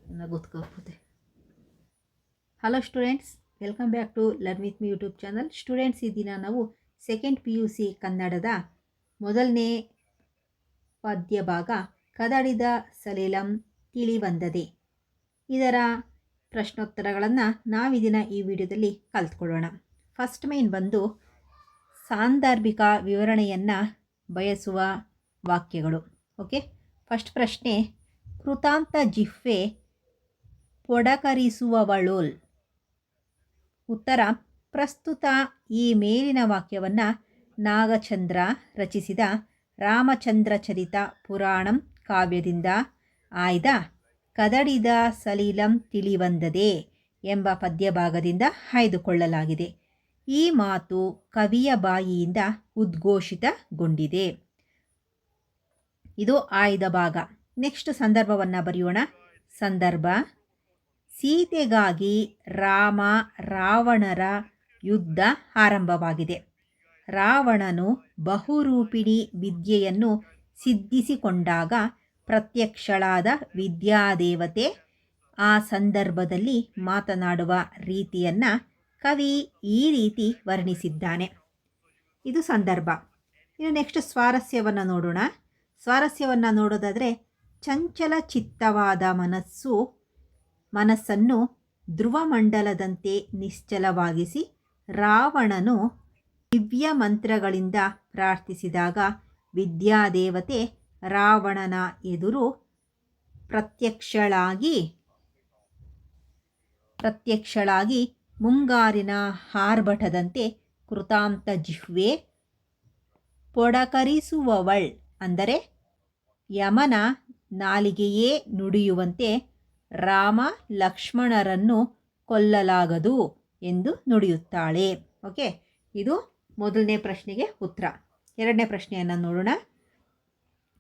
ಗೊತ್ತಾಗ್ತದೆ. Hello students, welcome back to learn with me YouTube channel. Students, ಈ ದಿನ ನಾವು ಸೆಕೆಂಡ್ PUC ಕನ್ನಡದ ಮೊದಲನೇ ಪದ್ಯ ಭಾಗ ಕದಡಿದ ಸಲಿಲಂ ತಿಳಿವಂದದೆ ಇದರ ಪ್ರಶ್ನೋತ್ತರಗಳನ್ನು ನಾವಿದಿನ ಈ ವಿಡಿಯೋದಲ್ಲಿ ಕಲ್ತ್ಕೊಳ್ಳೋಣ. ಫಸ್ಟ್ ಮೇನ್ ಬಂದು ಸಾಂದರ್ಭಿಕ ವಿವರಣೆಯನ್ನು ಬಯಸುವ ವಾಕ್ಯಗಳು. ಓಕೆ, ಫಸ್ಟ್ ಪ್ರಶ್ನೆ, ಕೃತಾಂತ ಜಿಹ್ವೆ ಪೊಡಕರಿಸುವವಳೋಲ್. ಉತ್ತರ, ಪ್ರಸ್ತುತ ಈ ಮೇಲಿನ ವಾಕ್ಯವನ್ನು ನಾಗಚಂದ್ರ ರಚಿಸಿದ ರಾಮಚಂದ್ರ ಚರಿತ ಪುರಾಣಂ ಕಾವ್ಯದಿಂದ ಆಯ್ದ ಕದಡಿದ ಸಲಿಲಂ ತಿಳಿವಂದದೆ ಎಂಬ ಪದ್ಯಭಾಗದಿಂದ ಆಯ್ದುಕೊಳ್ಳಲಾಗಿದೆ. ಈ ಮಾತು ಕವಿಯ ಬಾಯಿಯಿಂದ ಉದ್ಘೋಷಿತಗೊಂಡಿದೆ. ಇದು ಆಯ್ದ ಭಾಗ. ನೆಕ್ಸ್ಟ್ ಸಂದರ್ಭವನ್ನು ಬರೆಯೋಣ. ಸಂದರ್ಭ, ಸೀತೆಗಾಗಿ ರಾಮ ರಾವಣರ ಯುದ್ಧ ಆರಂಭವಾಗಿದೆ. ರಾವಣನು ಬಹುರೂಪಿಣಿ ವಿದ್ಯೆಯನ್ನು ಸಿದ್ಧಿಸಿಕೊಂಡಾಗ ಪ್ರತ್ಯಕ್ಷಳಾದ ವಿದ್ಯಾದೇವತೆ ಆ ಸಂದರ್ಭದಲ್ಲಿ ಮಾತನಾಡುವ ರೀತಿಯನ್ನು ಕವಿ ಈ ರೀತಿ ವರ್ಣಿಸಿದ್ದಾನೆ. ಇದು ಸಂದರ್ಭ. ಇನ್ನು ನೆಕ್ಸ್ಟ್ ಸ್ವಾರಸ್ಯವನ್ನು ನೋಡೋಣ. ಸ್ವಾರಸ್ಯವನ್ನು ನೋಡೋದಾದರೆ, ಚಂಚಲ ಚಿತ್ತವಾದ ಮನಸ್ಸನ್ನು ಧ್ರುವಮಂಡಲದಂತೆ ನಿಶ್ಚಲವಾಗಿಸಿ ರಾವಣನು ದಿವ್ಯ ಮಂತ್ರಗಳಿಂದ ಪ್ರಾರ್ಥಿಸಿದಾಗ ವಿದ್ಯಾದೇವತೆ ರಾವಣನ ಎದುರು ಪ್ರತ್ಯಕ್ಷಳಾಗಿ ಮುಂಗಾರಿನ ಆರ್ಭಟದಂತೆ ಕೃತಾಂತ ಜಿಹ್ವೆ ಪೊಡಕರಿಸುವವಳ್, ಅಂದರೆ ಯಮನ ನಾಲಿಗೆಯೇ ನುಡಿಯುವಂತೆ ರಾಮ ಲಕ್ಷ್ಮಣರನ್ನು ಕೊಲ್ಲಲಾಗದು ಎಂದು ನುಡಿಯುತ್ತಾಳೆ. ಓಕೆ, ಇದು ಮೊದಲನೇ ಪ್ರಶ್ನೆಗೆ ಉತ್ತರ. ಎರಡನೇ ಪ್ರಶ್ನೆಯನ್ನು ನೋಡೋಣ.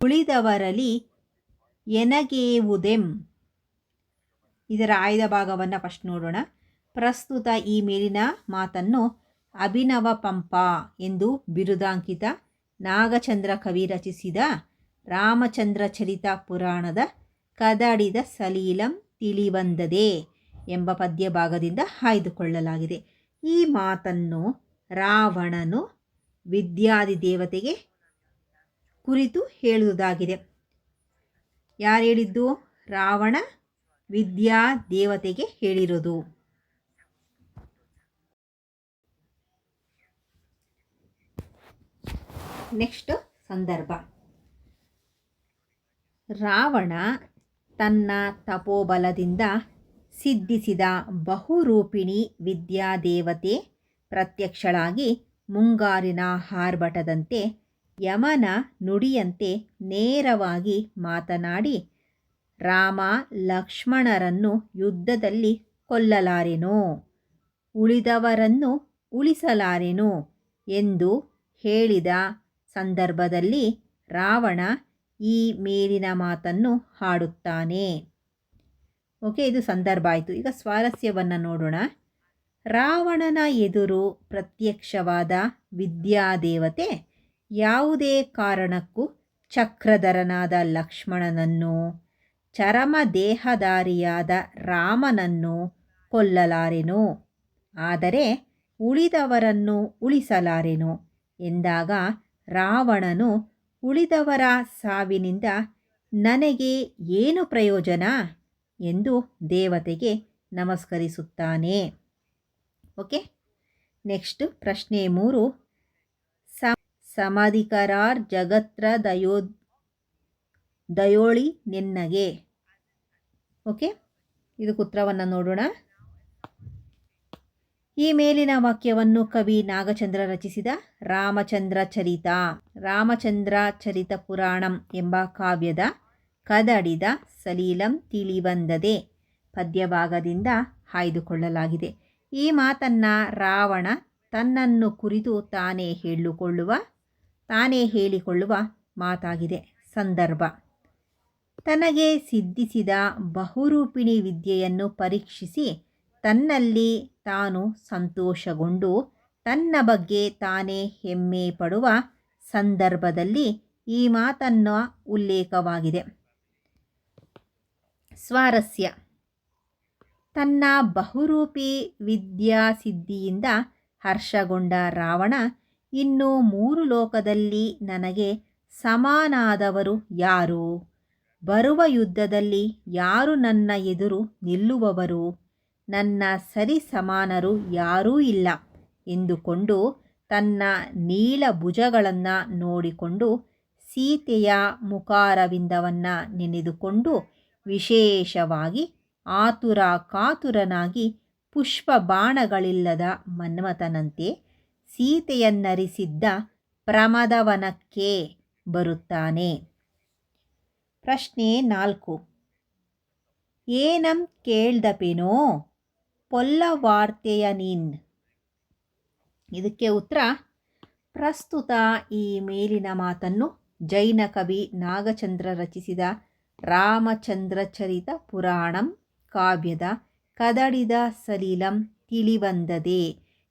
ಉಳಿದವರಲ್ಲಿ ಎನಗೇವುದೆಂ. ಇದರ ಆಯ್ದ ಭಾಗವನ್ನು ಫಸ್ಟ್ ನೋಡೋಣ. ಪ್ರಸ್ತುತ ಈ ಮೇಲಿನ ಮಾತನ್ನು ಅಭಿನವ ಪಂಪ ಎಂದು ಬಿರುದಾಂಕಿತ ನಾಗಚಂದ್ರ ಕವಿ ರಚಿಸಿದ ರಾಮಚಂದ್ರ ಚರಿತ ಪುರಾಣದ ಕದಡಿದ ಸಲೀಲಂ ತಿಳಿವಂದದೆ ಎಂಬ ಪದ್ಯಭಾಗದಿಂದ ಆಯ್ದುಕೊಳ್ಳಲಾಗಿದೆ. ಈ ಮಾತನ್ನು ರಾವಣನು ವಿದ್ಯಾದಿದೇವತೆಗೆ ಕುರಿತು ಹೇಳುವುದಾಗಿದೆ. ಯಾರು ಹೇಳಿದ್ದು? ರಾವಣ ವಿದ್ಯಾದೇವತೆಗೆ ಹೇಳಿರೋದು. ನೆಕ್ಸ್ಟ್ ಸಂದರ್ಭ, ರಾವಣ ತನ್ನ ತಪೋಬಲದಿಂದ ಸಿದ್ಧಿಸಿದ ಬಹುರೂಪಿಣಿ ವಿದ್ಯಾದೇವತೆ ಪ್ರತ್ಯಕ್ಷಳಾಗಿ ಮುಂಗಾರಿನ ಆರ್ಭಟದಂತೆ ಯಮನ ನುಡಿಯಂತೆ ನೇರವಾಗಿ ಮಾತನಾಡಿ ರಾಮ ಲಕ್ಷ್ಮಣರನ್ನು ಯುದ್ಧದಲ್ಲಿ ಕೊಲ್ಲಲಾರೆನೋ, ಉಳಿದವರನ್ನು ಉಳಿಸಲಾರೆನೋ ಎಂದು ಹೇಳಿದ ಸಂದರ್ಭದಲ್ಲಿ ರಾವಣ ಈ ಮೇಲಿನ ಮಾತನ್ನು ಹಾಡುತ್ತಾನೆ. ಓಕೆ, ಇದು ಸಂದರ್ಭ ಆಯಿತು. ಈಗ ಸ್ವಾರಸ್ಯವನ್ನು ನೋಡೋಣ. ರಾವಣನ ಎದುರು ಪ್ರತ್ಯಕ್ಷವಾದ ವಿದ್ಯಾದೇವತೆ ಯಾವುದೇ ಕಾರಣಕ್ಕೂ ಚಕ್ರಧರನಾದ ಲಕ್ಷ್ಮಣನನ್ನು, ಚರಮದೇಹಧಾರಿಯಾದ ರಾಮನನ್ನು ಕೊಲ್ಲಲಾರೆನೋ, ಆದರೆ ಉಳಿದವರನ್ನು ಉಳಿಸಲಾರೆನೋ ಎಂದಾಗ ರಾವಣನು ಉಳಿದವರ ಸಾವಿನಿಂದ ನನಗೆ ಏನು ಪ್ರಯೋಜನ ಎಂದು ದೇವತೆಗೆ ನಮಸ್ಕರಿಸುತ್ತಾನೆ. ಓಕೆ, ನೆಕ್ಸ್ಟ್ ಪ್ರಶ್ನೆ 3, ಸಮಧಿಕರಾರ್ ಜಗತ್ರ ದಯೋಳಿ ನೆನ್ನಗೆ. ಓಕೆ, ಇದಕ್ಕೆ ಉತ್ತರವನ್ನು ನೋಡೋಣ. ಈ ಮೇಲಿನ ವಾಕ್ಯವನ್ನು ಕವಿ ನಾಗಚಂದ್ರ ರಚಿಸಿದ ರಾಮಚಂದ್ರ ಚರಿತ ಪುರಾಣಂ ಎಂಬ ಕಾವ್ಯದ ಕದಡಿದ ಸಲೀಲಂ ತಿಳಿವಂದದೆ ಪದ್ಯಭಾಗದಿಂದ ಆಯ್ದುಕೊಳ್ಳಲಾಗಿದೆ. ಈ ಮಾತನ್ನು ರಾವಣ ತನ್ನನ್ನು ಕುರಿತು ತಾನೇ ಹೇಳಿಕೊಳ್ಳುವ ಮಾತಾಗಿದೆ. ಸಂದರ್ಭ, ತನಗೆ ಸಿದ್ಧಿಸಿದ ಬಹುರೂಪಿಣಿ ವಿದ್ಯೆಯನ್ನು ಪರೀಕ್ಷಿಸಿ ತನ್ನಲ್ಲಿ ತಾನು ಸಂತೋಷಗೊಂಡು ತನ್ನ ಬಗ್ಗೆ ತಾನೇ ಹೆಮ್ಮೆ ಪಡುವ ಸಂದರ್ಭದಲ್ಲಿ ಈ ಮಾತನ್ನು ಉಲ್ಲೇಖವಾಗಿದೆ. ಸ್ವಾರಸ್ಯ, ತನ್ನ ಬಹುರೂಪಿ ವಿದ್ಯಾಸಿದ್ಧಿಯಿಂದ ಹರ್ಷಗೊಂಡ ರಾವಣ, ಇನ್ನು 3 ಲೋಕದಲ್ಲಿ ನನಗೆ ಸಮಾನಾದವರು ಯಾರು? ಬರುವ ಯುದ್ಧದಲ್ಲಿ ಯಾರು ನನ್ನ ಎದುರು ನಿಲ್ಲುವವರು? ನನ್ನ ಸರಿ ಸಮಾನರು ಯಾರೂ ಇಲ್ಲ ಎಂದುಕೊಂಡು ತನ್ನ ನೀಳ ಭುಜಗಳನ್ನು ನೋಡಿಕೊಂಡು ಸೀತೆಯ ಮುಖಾರವಿಂದವನ್ನು ನೆನೆದುಕೊಂಡು ವಿಶೇಷವಾಗಿ ಆತುರ ಕಾತುರನಾಗಿ ಪುಷ್ಪ ಬಾಣಗಳಿಲ್ಲದ ಮನ್ಮಥನಂತೆ ಸೀತೆಯನ್ನರಿಸಿದ್ದ ಪ್ರಮದವನಕ್ಕೆ ಬರುತ್ತಾನೆ. ಪ್ರಶ್ನೆ 4. ಏನಂ ಕೇಳ್ದಪೆನೋ ಪೊಲ್ಲ ವಾರ್ತೆಯ ನೀನ್? ಇದಕ್ಕೆ ಉತ್ತರ, ಪ್ರಸ್ತುತ ಈ ಮೇಲಿನ ಮಾತನ್ನು ಜೈನ ಕವಿ ನಾಗಚಂದ್ರ ರಚಿಸಿದ ರಾಮಚಂದ್ರ ಚರಿತ ಪುರಾಣಂ ಕಾವ್ಯದ ಕದಡಿದ ಸಲೀಲಂ ತಿಳಿವಂದದೆ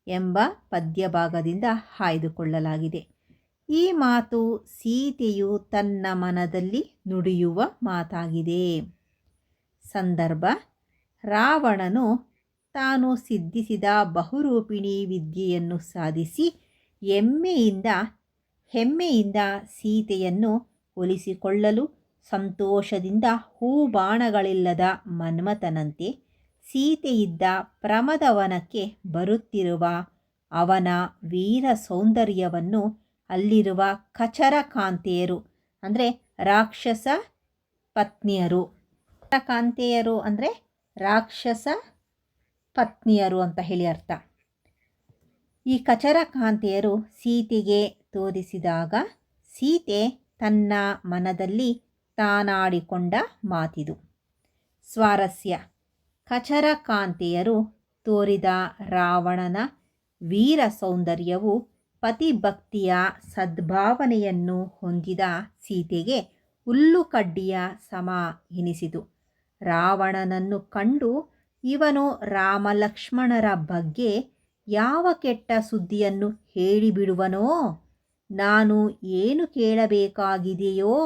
ಎಂಬ ಪದ್ಯಭಾಗದಿಂದ ಆಯ್ದುಕೊಳ್ಳಲಾಗಿದೆ. ಈ ಮಾತು ಸೀತೆಯು ತನ್ನ ಮನದಲ್ಲಿ ನುಡಿಯುವ ಮಾತಾಗಿದೆ. ಸಂದರ್ಭ: ರಾವಣನು ತಾನು ಸಿದ್ಧಿಸಿದ ಬಹುರೂಪಿಣಿ ವಿದ್ಯೆಯನ್ನು ಸಾಧಿಸಿ ಹೆಮ್ಮೆಯಿಂದ ಸೀತೆಯನ್ನು ಒಲಿಸಿಕೊಳ್ಳಲು ಸಂತೋಷದಿಂದ ಹೂಬಾಣಗಳಿಲ್ಲದ ಮನ್ಮಥನಂತೆ ಸೀತೆಯಿದ್ದ ಪ್ರಮದವನಕ್ಕೆ ಬರುತ್ತಿರುವ ಅವನ ವೀರ ಸೌಂದರ್ಯವನ್ನು ಅಲ್ಲಿರುವ ಕಚರ ಕಾಂತೆಯರು ಅಂದರೆ ರಾಕ್ಷಸ ಪತ್ನಿಯರು, ಕಾಂತೆಯರು ಅಂದರೆ ರಾಕ್ಷಸ ಪತ್ನಿಯರು ಅಂತ ಹೇಳಿ ಅರ್ಥ. ಈ ಕಚರ ಕಾಂತೆಯರು ಸೀತೆಗೆ ತೋರಿಸಿದಾಗ ಸೀತೆ ತನ್ನ ಮನದಲ್ಲಿ ತಾನಾಡಿಕೊಂಡ ಮಾತಿದು. ಸ್ವಾರಸ್ಯ: ಕಚರ ಕಾಂತೆಯರು ತೋರಿದ ರಾವಣನ ವೀರ ಸೌಂದರ್ಯವು ಪತಿಭಕ್ತಿಯ ಸದ್ಭಾವನೆಯನ್ನು ಹೊಂದಿದ ಸೀತೆಗೆ ಹುಲ್ಲುಕಡ್ಡಿಯ ಸಮ ಎನಿಸಿತು. ರಾವಣನನ್ನು ಕಂಡು ಇವನು ರಾಮಲಕ್ಷ್ಮಣರ ಬಗ್ಗೆ ಯಾವ ಕೆಟ್ಟ ಸುದ್ದಿಯನ್ನು ಹೇಳಿಬಿಡುವನೋ, ನಾನು ಏನು ಕೇಳಬೇಕಾಗಿದೆಯೋ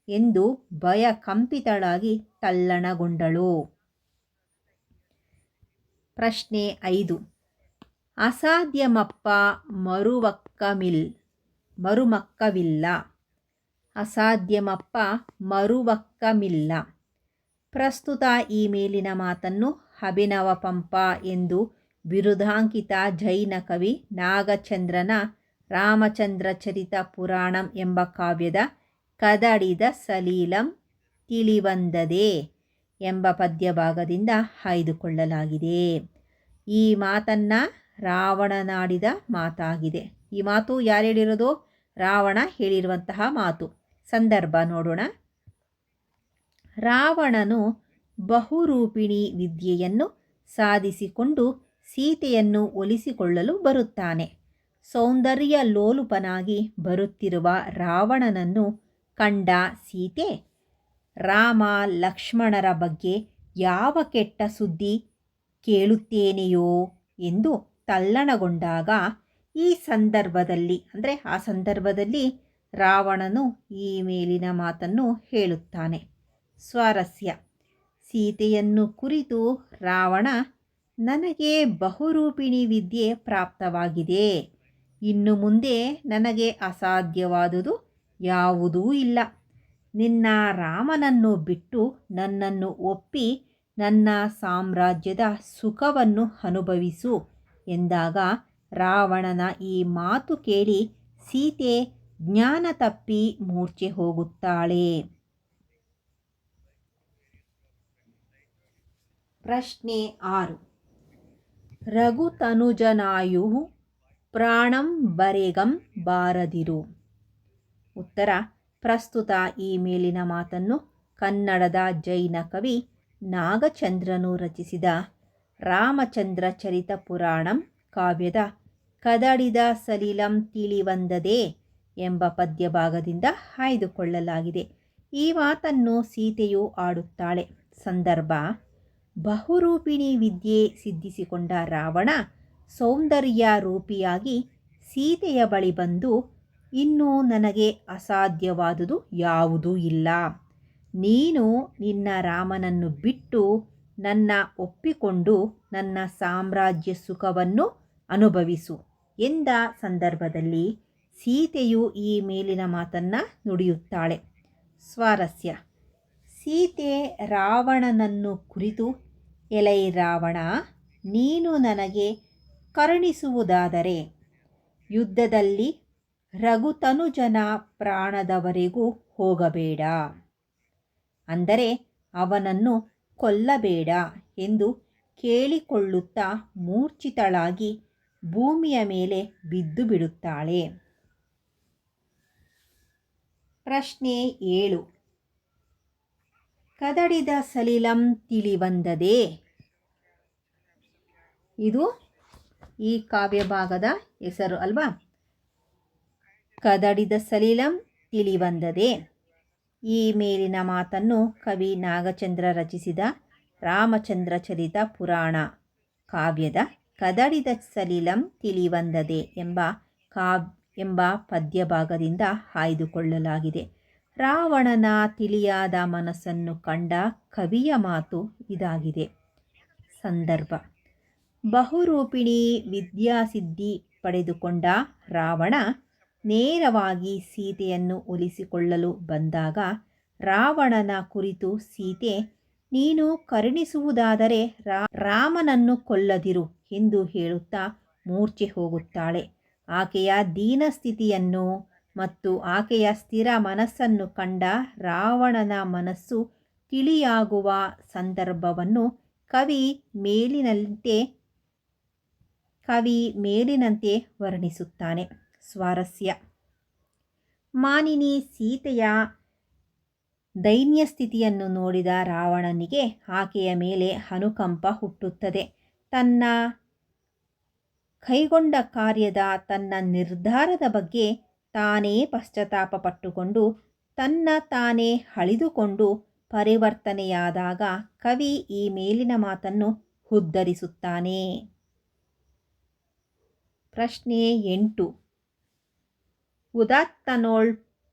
ಎಂದು ಭಯಕಂಪಿತಳಾಗಿ ತಲ್ಲಣಗೊಂಡಳು. ಪ್ರಶ್ನೆ 5. ಅಸಾಧ್യമಪ್ಪ ಮರುಮಕ್ಕವಿಲ್ಲ. ಅಸಾಧ್യമಪ್ಪ ಮರುವಕ್ಕಮಿಲ್ಲ. ಪ್ರಸ್ತುತ ಈ ಮೇಲಿನ ಮಾತನ್ನು ಅಭಿನವ ಪಂಪ ಎಂದು ಬಿರುದಾಂಕಿತ ಜೈನ ಕವಿ ನಾಗಚಂದ್ರನ ರಾಮಚಂದ್ರ ಚರಿತ ಪುರಾಣಂ ಎಂಬ ಕಾವ್ಯದ ಕದಡಿದ ಸಲೀಲಂ ತಿಳಿವಂದದೆ ಎಂಬ ಪದ್ಯಭಾಗದಿಂದ ಆಯ್ದುಕೊಳ್ಳಲಾಗಿದೆ. ಈ ಮಾತನ್ನು ರಾವಣನಾಡಿದ ಮಾತಾಗಿದೆ. ಈ ಮಾತು ಯಾರು ಹೇಳಿರೋದು? ರಾವಣ ಹೇಳಿರುವಂತಹ ಮಾತು. ಸಂದರ್ಭ ನೋಡೋಣ. ರಾವಣನು ಬಹುರೂಪಿಣಿ ವಿದ್ಯೆಯನ್ನು ಸಾಧಿಸಿಕೊಂಡು ಸೀತೆಯನ್ನು ಒಲಿಸಿಕೊಳ್ಳಲು ಬರುತ್ತಾನೆ. ಸೌಂದರ್ಯ ಲೋಲುಪನಾಗಿ ಬರುತ್ತಿರುವ ರಾವಣನನ್ನು ಕಂಡ ಸೀತೆ ರಾಮ ಲಕ್ಷ್ಮಣರ ಬಗ್ಗೆ ಯಾವ ಕೆಟ್ಟ ಸುದ್ದಿ ಕೇಳುತ್ತೇನೆಯೋ ಎಂದು ತಲ್ಲಣಗೊಂಡಾಗ ಈ ಸಂದರ್ಭದಲ್ಲಿ ಅಂದರೆ ಆ ಸಂದರ್ಭದಲ್ಲಿ ರಾವಣನು ಈ ಮೇಲಿನ ಮಾತನ್ನು ಹೇಳುತ್ತಾನೆ. ಸ್ವಾರಸ್ಯ: ಸೀತೆಯನ್ನು ಕುರಿತು ರಾವಣ, ನನಗೆ ಬಹುರೂಪಿಣಿ ವಿದ್ಯೆ ಪ್ರಾಪ್ತವಾಗಿದೆ. ಇನ್ನು ಮುಂದೆ ನನಗೆ ಅಸಾಧ್ಯವಾದುದು ಯಾವುದೂ ಇಲ್ಲ. ನಿನ್ನ ರಾಮನನ್ನು ಬಿಟ್ಟು ನನ್ನನ್ನು ಒಪ್ಪಿ ನನ್ನ ಸಾಮ್ರಾಜ್ಯದ ಸುಖವನ್ನು ಅನುಭವಿಸು ಎಂದಾಗ ರಾವಣನ ಈ ಮಾತು ಕೇಳಿ ಸೀತೆ ಜ್ಞಾನ ತಪ್ಪಿ ಮೂರ್ಛೆ ಹೋಗುತ್ತಾಳೆ. ಪ್ರಶ್ನೆ 6. ರಘುತನುಜನಾಯು ಪ್ರಾಣಂ ಬರೆಗಂ ಬಾರದಿರು. ಉತ್ತರ: ಪ್ರಸ್ತುತ ಈ ಮೇಲಿನ ಮಾತನ್ನು ಕನ್ನಡದ ಜೈನ ಕವಿ ನಾಗಚಂದ್ರನು ರಚಿಸಿದ ರಾಮಚಂದ್ರ ಚರಿತ ಪುರಾಣಂ ಕಾವ್ಯದ ಕದಡಿದ ಸಲೀಲಂ ತಿಳಿವಂದದೆ ಎಂಬ ಪದ್ಯಭಾಗದಿಂದ ಆಯ್ದುಕೊಳ್ಳಲಾಗಿದೆ. ಈ ಮಾತನ್ನು ಸೀತೆಯು ಆಡುತ್ತಾಳೆ. ಸಂದರ್ಭ: ಬಹುರೂಪಿಣಿ ವಿದ್ಯೆ ಸಿದ್ಧಿಸಿಕೊಂಡ ರಾವಣ ಸೌಂದರ್ಯ ರೂಪಿಯಾಗಿ ಸೀತೆಯ ಬಳಿ ಬಂದು, ಇನ್ನು ನನಗೆ ಅಸಾಧ್ಯವಾದುದು ಯಾವುದೂ ಇಲ್ಲ. ನೀನು ನಿನ್ನ ರಾಮನನ್ನು ಬಿಟ್ಟು ನನ್ನ ಒಪ್ಪಿಕೊಂಡು ನನ್ನ ಸಾಮ್ರಾಜ್ಯ ಸುಖವನ್ನು ಅನುಭವಿಸು ಎಂದ ಸಂದರ್ಭದಲ್ಲಿ ಸೀತೆಯು ಈ ಮೇಲಿನ ಮಾತನ್ನು ನುಡಿಯುತ್ತಾಳೆ. ಸ್ವಾರಸ್ಯ: ಸೀತೆ ರಾವಣನನ್ನು ಕುರಿತು, ಎಲೈ ರಾವಣ, ನೀನು ನನಗೆ ಕರುಣಿಸುವುದಾದರೆ ಯುದ್ಧದಲ್ಲಿ ರಘುತನುಜನ ಪ್ರಾಣದವರೆಗೂ ಹೋಗಬೇಡ, ಅಂದರೆ ಅವನನ್ನು ಕೊಲ್ಲಬೇಡ ಎಂದು ಕೇಳಿಕೊಳ್ಳುತ್ತಾ ಮೂರ್ಛಿತಳಾಗಿ ಭೂಮಿಯ ಮೇಲೆ ಬಿದ್ದು ಬಿಡುತ್ತಾಳೆ. ಪ್ರಶ್ನೆ 7. ಕದಡಿದ ಸಲಿಲಂ ತಿಳಿವಂದದೆ. ಇದು ಈ ಕಾವ್ಯ ಭಾಗದ ಹೆಸರು ಅಲ್ವಾ? ಕದಡಿದ ಸಲಿಲಂ ತಿಳಿವಂದದೆ. ಈ ಮೇಲಿನ ಮಾತನ್ನು ಕವಿ ನಾಗಚಂದ್ರ ರಚಿಸಿದ ರಾಮಚಂದ್ರ ಚರಿತ ಪುರಾಣ ಕಾವ್ಯದ ಕದಡಿದ ಸಲಿಲಂ ತಿಳಿವಂದದೆ ಎಂಬ ಪದ್ಯಭಾಗದಿಂದ ಆಯ್ದುಕೊಳ್ಳಲಾಗಿದೆ. ರಾವಣನ ತಿಳಿಯಾದ ಮನಸ್ಸನ್ನು ಕಂಡ ಕವಿಯ ಮಾತು ಇದಾಗಿದೆ. ಸಂದರ್ಭ: ಬಹುರೂಪಿಣಿ ವಿದ್ಯಾಸಿದ್ಧಿ ಪಡೆದುಕೊಂಡ ರಾವಣ ನೇರವಾಗಿ ಸೀತೆಯನ್ನು ಒಲಿಸಿಕೊಳ್ಳಲು ಬಂದಾಗ ರಾವಣನ ಕುರಿತು ಸೀತೆ, ನೀನು ಕರುಣಿಸುವುದಾದರೆ ರಾಮನನ್ನು ಕೊಲ್ಲದಿರು ಎಂದು ಹೇಳುತ್ತಾ ಮೂರ್ಛೆ ಹೋಗುತ್ತಾಳೆ. ಆಕೆಯ ದೀನಸ್ಥಿತಿಯನ್ನು ಮತ್ತು ಆಕೆಯ ಸ್ಥಿರ ಮನಸ್ಸನ್ನು ಕಂಡ ರಾವಣನ ಮನಸ್ಸು ತಿಳಿಯಾಗುವ ಸಂದರ್ಭವನ್ನು ಕವಿ ಮೇಲಿನಂತೆ ವರ್ಣಿಸುತ್ತಾನೆ. ಸ್ವಾರಸ್ಯ: ಮಾನಿನಿ ಸೀತೆಯ ದೈನ್ಯಸ್ಥಿತಿಯನ್ನು ನೋಡಿದ ರಾವಣನಿಗೆ ಆಕೆಯ ಮೇಲೆ ಅನುಕಂಪ ಹುಟ್ಟುತ್ತದೆ. ತನ್ನ ಕೈಗೊಂಡ ಕಾರ್ಯದ ತನ್ನ ನಿರ್ಧಾರದ ಬಗ್ಗೆ ತಾನೇ ಪಶ್ಚಾತ್ತಾಪ ಪಟ್ಟುಕೊಂಡು ತನ್ನ ತಾನೇ ಅಳಿದುಕೊಂಡು ಪರಿವರ್ತನೆಯಾದಾಗ ಕವಿ ಈ ಮೇಲಿನ ಮಾತನ್ನು ಉದ್ಧರಿಸುತ್ತಾನೆ. ಪ್ರಶ್ನೆ 8. ಉದಾತ್ತನೋಳ್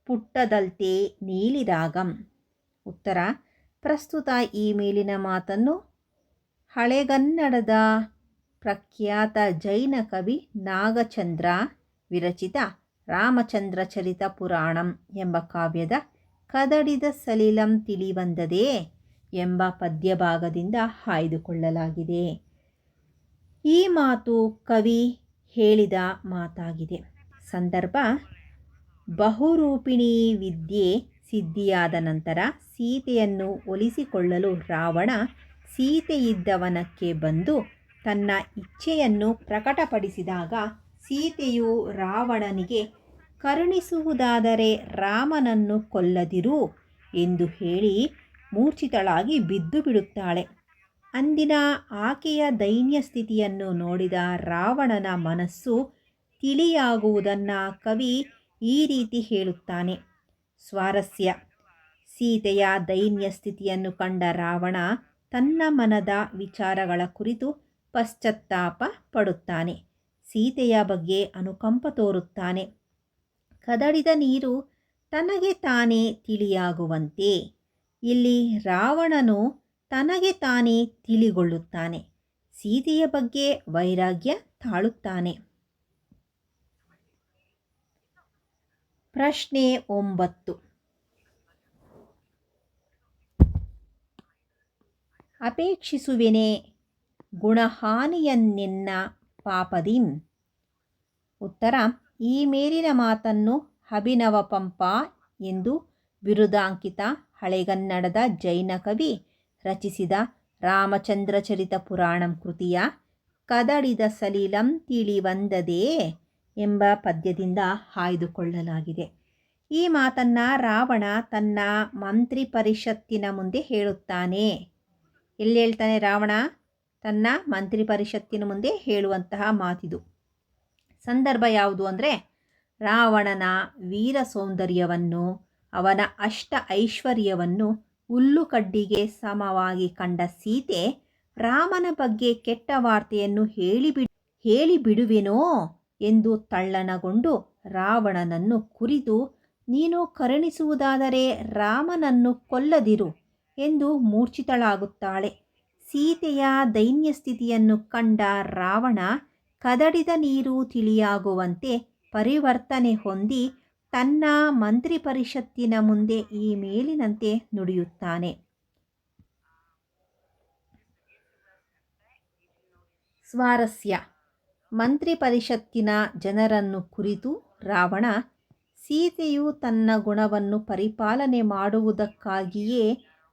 ಪುಟ್ಟದಲ್ತೆ ನೀಲಿರಾಗಂ. ಉತ್ತರ: ಪ್ರಸ್ತುತ ಈ ಮೇಲಿನ ಮಾತನ್ನು ಹಳೆಗನ್ನಡದ ಪ್ರಖ್ಯಾತ ಜೈನ ಕವಿ ನಾಗಚಂದ್ರ ವಿರಚಿತ ರಾಮಚಂದ್ರ ಚರಿತ ಪುರಾಣಂ ಎಂಬ ಕಾವ್ಯದ ಕದಡಿದ ಸಲಿಲಂ ತಿಳಿವಂದದೆ ಎಂಬ ಪದ್ಯಭಾಗದಿಂದ ಆಯ್ದುಕೊಳ್ಳಲಾಗಿದೆ. ಈ ಮಾತು ಕವಿ ಹೇಳಿದ ಮಾತಾಗಿದೆ. ಸಂದರ್ಭ: ಬಹುರೂಪಿಣಿ ವಿದ್ಯೆ ಸಿದ್ಧಿಯಾದ ನಂತರ ಸೀತೆಯನ್ನು ಒಲಿಸಿಕೊಳ್ಳಲು ರಾವಣ ಸೀತೆಯಿದ್ದ ಬಂದು ತನ್ನ ಇಚ್ಛೆಯನ್ನು ಪ್ರಕಟಪಡಿಸಿದಾಗ ಸೀತೆಯು ರಾವಣನಿಗೆ ಕರುಣಿಸುವುದಾದರೆ ರಾಮನನ್ನು ಕೊಲ್ಲದಿರು ಎಂದು ಹೇಳಿ ಮೂರ್ಛಿತಳಾಗಿ ಬಿದ್ದು ಬಿಡುತ್ತಾಳೆ. ಅಂದಿನ ಆಕೆಯ ದೈನ್ಯ ಸ್ಥಿತಿಯನ್ನು ನೋಡಿದ ರಾವಣನ ಮನಸ್ಸು ತಿಳಿಯಾಗುವುದನ್ನು ಕವಿ ಈ ರೀತಿ ಹೇಳುತ್ತಾನೆ. ಸ್ವಾರಸ್ಯ: ಸೀತೆಯ ದೈನ್ಯ ಸ್ಥಿತಿಯನ್ನು ಕಂಡ ರಾವಣ ತನ್ನ ಮನದ ವಿಚಾರಗಳ ಕುರಿತು ಪಶ್ಚಾತ್ತಾಪ ಪಡುತ್ತಾನೆ. ಸೀತೆಯ ಬಗ್ಗೆ ಅನುಕಂಪ ತೋರುತ್ತಾನೆ. ಕದಡಿದ ನೀರು ತನಗೆ ತಾನೇ ತಿಳಿಯಾಗುವಂತೆ ಇಲ್ಲಿ ರಾವಣನು ತನಗೆ ತಾನೇ ತಿಳಿಗೊಳ್ಳುತ್ತಾನೆ. ಸೀತೆಯ ಬಗ್ಗೆ ವೈರಾಗ್ಯ ತಾಳುತ್ತಾನೆ. ಪ್ರಶ್ನೆ 9. ಅಪೇಕ್ಷಿಸುವೆನೆ ಗುಣಹಾನಿಯನ್ನೆನ್ನ ಪಾಪದಿಂ. ಉತ್ತರ: ಈ ಮೇಲಿನ ಮಾತನ್ನು ಅಭಿನವ ಪಂಪ ಎಂದು ಬಿರುದಾಂಕಿತ ಹಳೆಗನ್ನಡದ ಜೈನ ಕವಿ ರಚಿಸಿದ ರಾಮಚಂದ್ರ ಚರಿತ ಪುರಾಣಂ ಕೃತಿಯ ಕದಡಿದ ಸಲಿಲಂ ತಿಳಿವಂದದೆ ಎಂಬ ಪದ್ಯದಿಂದ ಆಯ್ದುಕೊಳ್ಳಲಾಗಿದೆ. ಈ ಮಾತನ್ನು ರಾವಣ ತನ್ನ ಮಂತ್ರಿ ಪರಿಷತ್ತಿನ ಮುಂದೆ ಹೇಳುತ್ತಾನೆ. ಎಲ್ಲಿ ಹೇಳ್ತಾನೆ ರಾವಣ? ತನ್ನ ಮಂತ್ರಿ ಪರಿಷತ್ತಿನ ಮುಂದೆ ಹೇಳುವಂತಹ ಮಾತಿದು. ಸಂದರ್ಭ ಯಾವುದು ಅಂದರೆ, ರಾವಣನ ವೀರ ಸೌಂದರ್ಯವನ್ನು, ಅವನ ಅಷ್ಟ ಐಶ್ವರ್ಯವನ್ನು ಹುಲ್ಲುಕಡ್ಡಿಗೆ ಸಮವಾಗಿ ಕಂಡ ಸೀತೆ ರಾಮನ ಬಗ್ಗೆ ಕೆಟ್ಟ ವಾರ್ತೆಯನ್ನು ಹೇಳಿಬಿಡುವೆನೋ ಎಂದು ತಲ್ಲಣಗೊಂಡು ರಾವಣನನ್ನು ಕುರಿತು, ನೀನು ಕರುಣಿಸುವುದಾದರೆ ರಾಮನನ್ನು ಕೊಲ್ಲದಿರು ಎಂದು ಮೂರ್ಛಿತಳಾಗುತ್ತಾಳೆ. ಸೀತೆಯ ದೈನ್ಯ ಸ್ಥಿತಿಯನ್ನು ಕಂಡ ರಾವಣ ಕದಡಿದ ನೀರು ತಿಳಿಯಾಗುವಂತೆ ಪರಿವರ್ತನೆ ಹೊಂದಿ ತನ್ನ ಮಂತ್ರಿ ಪರಿಷತ್ತಿನ ಮುಂದೆ ಈ ಮೇಲಿನಂತೆ ನುಡಿಯುತ್ತಾನೆ. ಸ್ವಾರಸ್ಯ. ಮಂತ್ರಿ ಪರಿಷತ್ತಿನ ಜನರನ್ನು ಕುರಿತು ರಾವಣ, ಸೀತೆಯು ತನ್ನ ಗುಣವನ್ನು ಪರಿಪಾಲನೆ ಮಾಡುವುದಕ್ಕಾಗಿಯೇ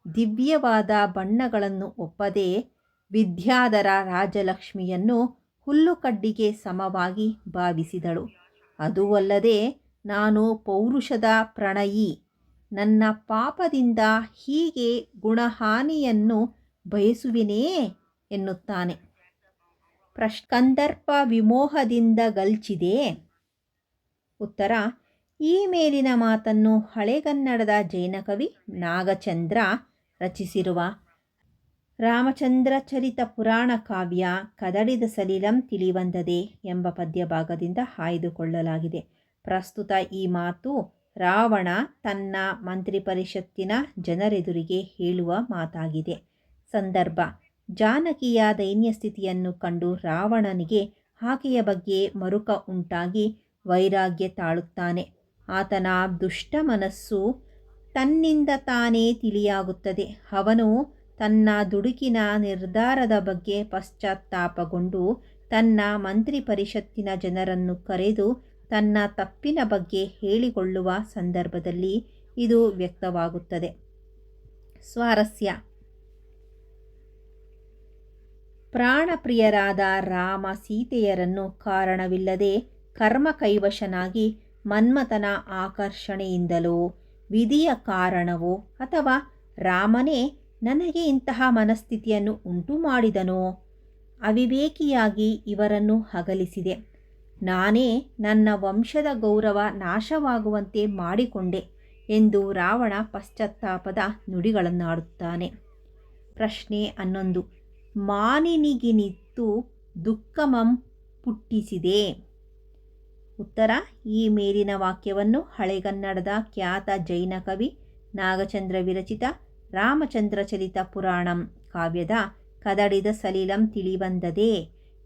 ದಿವ್ಯವಾದ ಬಣ್ಣಗಳನ್ನು ಒಪ್ಪದೆ ವಿದ್ಯಾಧರ ರಾಜಲಕ್ಷ್ಮಿಯನ್ನು ಹುಲ್ಲುಕಡ್ಡಿಗೆ ಸಮವಾಗಿ ಭಾವಿಸಿದಳು. ಅದೂ ಅಲ್ಲದೆ ನಾನು ಪೌರುಷದ ಪ್ರಣಯಿ, ನನ್ನ ಪಾಪದಿಂದ ಹೀಗೆ ಗುಣಹಾನಿಯನ್ನು ಬಯಸುವಿನೇ ಎನ್ನುತ್ತಾನೆ. ಕಂದರ್ಪ ವಿಮೋಹದಿಂದ ಗಲ್ಚಿದೆ. ಉತ್ತರ: ಈ ಮೇಲಿನ ಮಾತನ್ನು ಹಳೆಗನ್ನಡದ ಜೈನ ಕವಿ ನಾಗಚಂದ್ರ ರಚಿಸಿರುವ ರಾಮಚಂದ್ರ ಚರಿತ ಪುರಾಣ ಕಾವ್ಯ ಕದಡಿದ ಸಲಿಲಂ ತಿಳಿವಂದದೆ ಎಂಬ ಪದ್ಯಭಾಗದಿಂದ ಆಯ್ದುಕೊಳ್ಳಲಾಗಿದೆ. ಪ್ರಸ್ತುತ ಈ ಮಾತು ರಾವಣ ತನ್ನ ಮಂತ್ರಿ ಪರಿಷತ್ತಿನ ಜನರೆದುರಿಗೆ ಹೇಳುವ ಮಾತಾಗಿದೆ. ಸಂದರ್ಭ: ಜಾನಕಿಯ ದೈನ್ಯ ಸ್ಥಿತಿಯನ್ನು ಕಂಡು ರಾವಣನಿಗೆ ಆಕೆಯ ಬಗ್ಗೆ ಮರುಕ ಉಂಟಾಗಿ ವೈರಾಗ್ಯ ತಾಳುತ್ತಾನೆ. ಆತನ ದುಷ್ಟ ಮನಸ್ಸು ತನ್ನಿಂದ ತಾನೇ ತಿಳಿಯಾಗುತ್ತದೆ. ಅವನು ತನ್ನ ದುಡುಕಿನ ನಿರ್ಧಾರದ ಬಗ್ಗೆ ಪಶ್ಚಾತ್ತಾಪಗೊಂಡು ತನ್ನ ಮಂತ್ರಿ ಪರಿಷತ್ತಿನ ಜನರನ್ನು ಕರೆದು ತನ್ನ ತಪ್ಪಿನ ಬಗ್ಗೆ ಹೇಳಿಕೊಳ್ಳುವ ಸಂದರ್ಭದಲ್ಲಿ ಇದು ವ್ಯಕ್ತವಾಗುತ್ತದೆ. ಸ್ವಾರಸ್ಯ. ಪ್ರಾಣಪ್ರಿಯರಾದ ರಾಮ ಸೀತೆಯರನ್ನು ಕಾರಣವಿಲ್ಲದೆ ಕರ್ಮಕೈವಶನಾಗಿ ಮನ್ಮಥನ ಆಕರ್ಷಣೆಯಿಂದಲೋ, ವಿಧಿಯ ಕಾರಣವೋ ಅಥವಾ ರಾಮನೇ ನನಗೆ ಇಂತಹ ಮನಸ್ಥಿತಿಯನ್ನು ಉಂಟು ಮಾಡಿದನೋ ಅವಿವೇಕಿಯಾಗಿ ಇವರನ್ನು ಅಗಲಿಸಿದೆ. ನಾನೇ ನನ್ನ ವಂಶದ ಗೌರವ ನಾಶವಾಗುವಂತೆ ಮಾಡಿಕೊಂಡೆ ಎಂದು ರಾವಣ ಪಶ್ಚಾತ್ತಾಪದ ನುಡಿಗಳನ್ನಾಡುತ್ತಾನೆ. ಪ್ರಶ್ನೆ 11. ಮಾನಿನಿಗಿನಿತ್ತು ದುಃಖಮಂ ಪುಟ್ಟಿಸಿದೆ. ಉತ್ತರ: ಈ ಮೇಲಿನ ವಾಕ್ಯವನ್ನು ಹಳೆಗನ್ನಡದ ಖ್ಯಾತ ಜೈನ ಕವಿ ನಾಗಚಂದ್ರ ವಿರಚಿತ ರಾಮಚಂದ್ರ ಚರಿತ ಪುರಾಣಂ ಕಾವ್ಯದ ಕದಡಿದ ಸಲಿಲಂ ತಿಳಿವಂದದೆ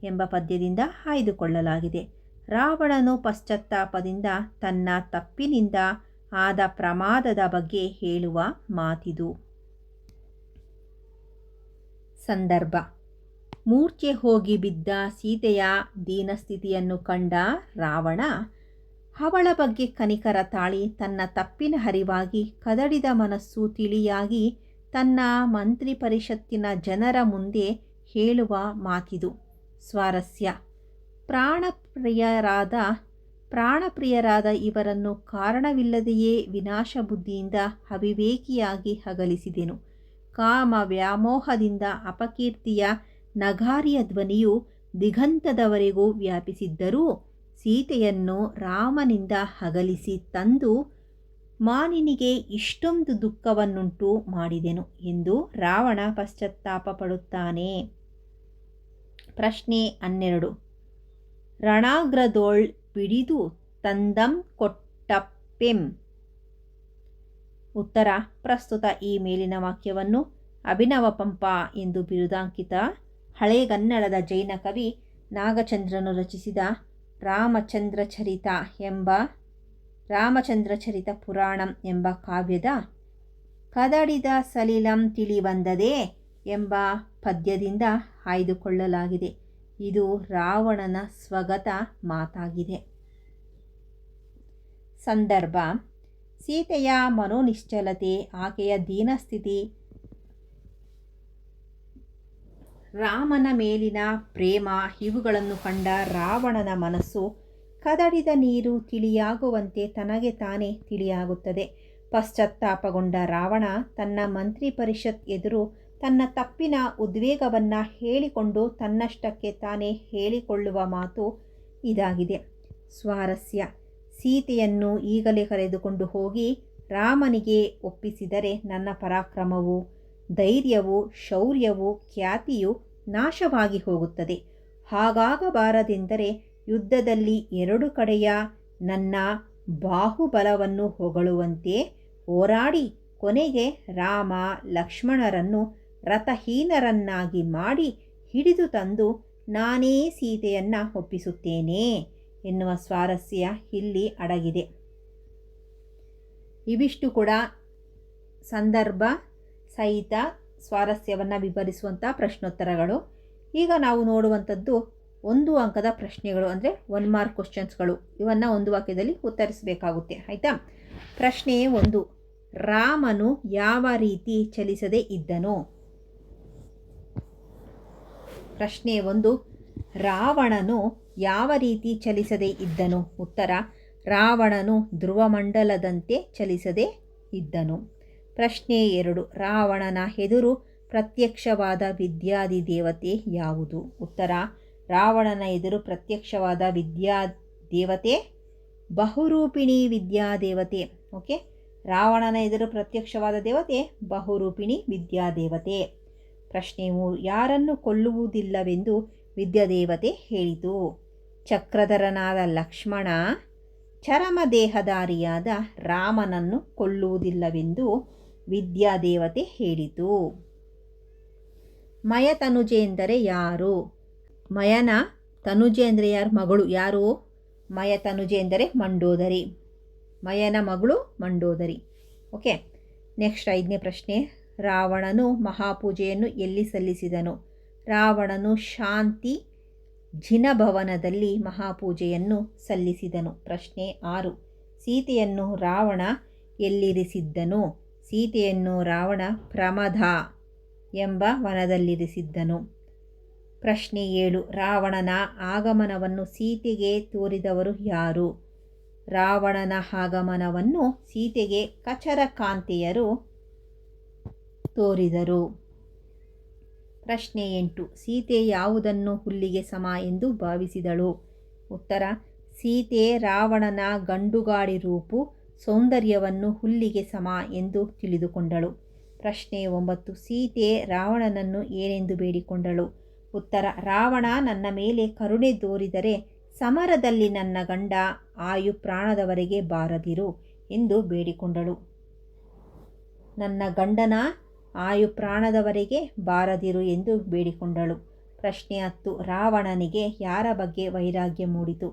ಎಂಬ ಪದ್ಯದಿಂದ ಆಯ್ದುಕೊಳ್ಳಲಾಗಿದೆ. ರಾವಣನು ಪಶ್ಚಾತ್ತಾಪದಿಂದ ತನ್ನ ತಪ್ಪಿನಿಂದ ಆದ ಪ್ರಮಾದದ ಬಗ್ಗೆ ಹೇಳುವ ಮಾತಿದು. ಸಂದರ್ಭ: ಮೂರ್ಛೆ ಹೋಗಿ ಬಿದ್ದ ಸೀತೆಯ ದೀನಸ್ಥಿತಿಯನ್ನು ಕಂಡ ರಾವಣ ಅವಳ ಬಗ್ಗೆ ಕನಿಕರ ತಾಳಿ ತನ್ನ ತಪ್ಪಿನ ಅರಿವಾಗಿ ಕದಡಿದ ಮನಸ್ಸು ತಿಳಿಯಾಗಿ ತನ್ನ ಮಂತ್ರಿ ಪರಿಷತ್ತಿನ ಜನರ ಮುಂದೆ ಹೇಳುವ ಮಾತಿದು. ಸ್ವಾರಸ್ಯ. ಪ್ರಾಣಪ್ರಿಯರಾದ ಇವರನ್ನು ಕಾರಣವಿಲ್ಲದೆಯೇ ವಿನಾಶ ಬುದ್ಧಿಯಿಂದ ಅವಿವೇಕಿಯಾಗಿ ಅಗಲಿಸಿದೆನು. ಕಾಮ ವ್ಯಾಮೋಹದಿಂದ ಅಪಕೀರ್ತಿಯ ನಗಾರಿಯ ಧ್ವನಿಯು ದಿಗಂತದವರೆಗೂ ವ್ಯಾಪಿಸಿದ್ದರೂ ಸೀತೆಯನ್ನು ರಾಮನಿಂದ ಅಗಲಿಸಿ ತಂದು ಮಾನಿನಿಗೆ ಇಷ್ಟೊಂದು ದುಃಖವನ್ನುಂಟು ಮಾಡಿದೆನು ಎಂದು ರಾವಣ ಪಶ್ಚಾತ್ತಾಪ ಪಡುತ್ತಾನೆ. ಪ್ರಶ್ನೆ 12. ರಣಾಗ್ರದೋಳ್ ಪಿಡಿದು ತಂದಂ ಕೊಟ್ಟಪ್ಪೆಂ. ಉತ್ತರ: ಪ್ರಸ್ತುತ ಈ ಮೇಲಿನ ವಾಕ್ಯವನ್ನು ಅಭಿನವ ಪಂಪ ಎಂದು ಬಿರುದಾಂಕಿತ ಹಳೆಗನ್ನಡದ ಜೈನ ಕವಿ ನಾಗಚಂದ್ರನು ರಚಿಸಿದ ರಾಮಚಂದ್ರ ಚರಿತ ಪುರಾಣಂ ಎಂಬ ಕಾವ್ಯದ ಕದಡಿದ ಸಲಿಲಂ ತಿಳಿವಂದದೆ ಎಂಬ ಪದ್ಯದಿಂದ ಆಯ್ದುಕೊಳ್ಳಲಾಗಿದೆ. ಇದು ರಾವಣನ ಸ್ವಗತ ಮಾತಾಗಿದೆ. ಸಂದರ್ಭ: ಸೀತೆಯ ಮನೋನಿಶ್ಚಲತೆ, ಆಕೆಯ ದೀನಸ್ಥಿತಿ, ರಾಮನ ಮೇಲಿನ ಪ್ರೇಮ ಇವುಗಳನ್ನು ಕಂಡ ರಾವಣನ ಮನಸ್ಸು ಕದಡಿದ ನೀರು ತಿಳಿಯಾಗುವಂತೆ ತನಗೆ ತಾನೇ ತಿಳಿಯಾಗುತ್ತದೆ. ಪಶ್ಚಾತ್ತಾಪಗೊಂಡ ರಾವಣ ತನ್ನ ಮಂತ್ರಿ ಪರಿಷತ್ ಎದುರು ತನ್ನ ತಪ್ಪಿನ ಉದ್ವೇಗವನ್ನು ಹೇಳಿಕೊಂಡು ತನ್ನಷ್ಟಕ್ಕೆ ತಾನೇ ಹೇಳಿಕೊಳ್ಳುವ ಮಾತು ಇದಾಗಿದೆ. ಸ್ವಾರಸ್ಯ. ಸೀತೆಯನ್ನು ಈಗಲೇ ಕರೆದುಕೊಂಡು ಹೋಗಿ ರಾಮನಿಗೆ ಒಪ್ಪಿಸಿದರೆ ನನ್ನ ಪರಾಕ್ರಮವು, ಧೈರ್ಯವು, ಶೌರ್ಯವು, ಖ್ಯಾತಿಯು ನಾಶವಾಗಿ ಹೋಗುತ್ತದೆ. ಹಾಗಾಗಬಾರದೆಂದರೆ ಯುದ್ಧದಲ್ಲಿ ಎರಡು ಕಡೆಯ ನನ್ನ ಬಾಹುಬಲವನ್ನು ಹೊಗಳುವಂತೆ ಹೋರಾಡಿ ಕೊನೆಗೆ ರಾಮ ಲಕ್ಷ್ಮಣರನ್ನು ರಥಹೀನರನ್ನಾಗಿ ಮಾಡಿ ಹಿಡಿದು ತಂದು ನಾನೇ ಸೀತೆಯನ್ನು ಒಪ್ಪಿಸುತ್ತೇನೆ ಎನ್ನುವ ಸ್ವಾರಸ್ಯ ಇಲ್ಲಿ ಅಡಗಿದೆ. ಇವಿಷ್ಟು ಕೂಡ ಸಂದರ್ಭ ಸಹಿತ ಸ್ವಾರಸ್ಯವನ್ನು ವಿವರಿಸುವಂಥ ಪ್ರಶ್ನೋತ್ತರಗಳು. ಈಗ ನಾವು ನೋಡುವಂಥದ್ದು 1 ಅಂಕದ ಪ್ರಶ್ನೆಗಳು, ಅಂದರೆ 1 ಮಾರ್ಕ್ ಕ್ವಶನ್ಸ್ಗಳು. ಇವನ್ನು ಒಂದು ವಾಕ್ಯದಲ್ಲಿ ಉತ್ತರಿಸಬೇಕಾಗುತ್ತೆ. ಆಯಿತಾ? ಪ್ರಶ್ನೆ 1, ರಾಮನು ಯಾವ ರೀತಿ ಚಲಿಸದೇ ಇದ್ದನು? ಪ್ರಶ್ನೆ 1, ರಾವಣನು ಯಾವ ರೀತಿ ಚಲಿಸದೇ ಇದ್ದನು? ಉತ್ತರ: ರಾವಣನು ಧ್ರುವಮಂಡಲದಂತೆ ಚಲಿಸದೇ ಇದ್ದನು. ಪ್ರಶ್ನೆ 2, ರಾವಣನ ಎದುರು ಪ್ರತ್ಯಕ್ಷವಾದ ವಿದ್ಯಾಧಿದೇವತೆ ಯಾವುದು? ಉತ್ತರ: ರಾವಣನ ಎದುರು ಪ್ರತ್ಯಕ್ಷವಾದ ವಿದ್ಯಾದೇವತೆ ಬಹುರೂಪಿಣಿ ವಿದ್ಯಾದೇವತೆ. ಓಕೆ, ರಾವಣನ ಎದುರು ಪ್ರತ್ಯಕ್ಷವಾದ ದೇವತೆ ಬಹುರೂಪಿಣಿ ವಿದ್ಯಾದೇವತೆ. ಪ್ರಶ್ನೆ 3, ಯಾರನ್ನು ಕೊಲ್ಲುವುದಿಲ್ಲವೆಂದು ವಿದ್ಯಾದೇವತೆ ಹೇಳಿತು? ಚಕ್ರಧರನಾದ ಲಕ್ಷ್ಮಣ ಚರಮದೇಹಧಾರಿಯಾದ ರಾಮನನ್ನು ಕೊಲ್ಲುವುದಿಲ್ಲವೆಂದು ವಿದ್ಯಾದೇವತೆ ಹೇಳಿತು. ಮಯ ತನುಜೆ ಎಂದರೆ ಯಾರು? ಮಯನ ತನುಜೆ ಅಂದರೆ ಯಾರು? ಮಗಳು. ಯಾರು? ಮಯ ತನುಜೆ ಎಂದರೆ ಮಂಡೋದರಿ. ಮಯನ ಮಗಳು ಮಂಡೋದರಿ. ಓಕೆ, ನೆಕ್ಸ್ಟ್ 5ನೇ ಪ್ರಶ್ನೆ, ರಾವಣನು ಮಹಾಪೂಜೆಯನ್ನು ಎಲ್ಲಿ ಸಲ್ಲಿಸಿದನು? ರಾವಣನು ಶಾಂತಿ ಜಿನಭವನದಲ್ಲಿ ಮಹಾಪೂಜೆಯನ್ನು ಸಲ್ಲಿಸಿದನು. ಪ್ರಶ್ನೆ 6, ಸೀತೆಯನ್ನು ರಾವಣ ಎಲ್ಲಿರಿಸಿದ್ದನು? ಸೀತೆಯನ್ನು ರಾವಣ ಪ್ರಮದ ಎಂಬ ವನದಲ್ಲಿರಿಸಿದ್ದನು. ಪ್ರಶ್ನೆ 7, ರಾವಣನ ಆಗಮನವನ್ನು ಸೀತೆಗೆ ತೋರಿದವರು ಯಾರು? ರಾವಣನ ಆಗಮನವನ್ನು ಸೀತೆಗೆ ಕಚರಕಾಂತೆಯರು ತೋರಿದರು. ಪ್ರಶ್ನೆ 8, ಸೀತೆ ಯಾವುದನ್ನು ಹುಲ್ಲಿಗೆ ಸಮ ಎಂದು ಭಾವಿಸಿದಳು? ಉತ್ತರ: ಸೀತೆ ರಾವಣನ ಗಂಡುಗಾಡಿ ರೂಪು ಸೌಂದರ್ಯವನ್ನು ಹುಲ್ಲಿಗೆ ಸಮ ಎಂದು ತಿಳಿದುಕೊಂಡಳು. ಪ್ರಶ್ನೆ 9, ಸೀತೆ ರಾವಣನನ್ನು ಏನೆಂದು ಬೇಡಿಕೊಂಡಳು? ಉತ್ತರ: ರಾವಣ ನನ್ನ ಮೇಲೆ ಕರುಣೆ ತೋರಿದರೆ ಸಮರದಲ್ಲಿ ನನ್ನ ಗಂಡ ಆಯು ಪ್ರಾಣದವರೆಗೆ ಬಾರದಿರು ಎಂದು ಬೇಡಿಕೊಂಡಳು. ನನ್ನ ಗಂಡನ ಆಯು ಪ್ರಾಣದವರೆಗೆ ಬಾರದಿರು ಎಂದು ಬೇಡಿಕೊಂಡಳು. ಪ್ರಶ್ನೆ 10, ರಾವಣನಿಗೆ ಯಾರ ಬಗ್ಗೆ ವೈರಾಗ್ಯ ಮೂಡಿತು?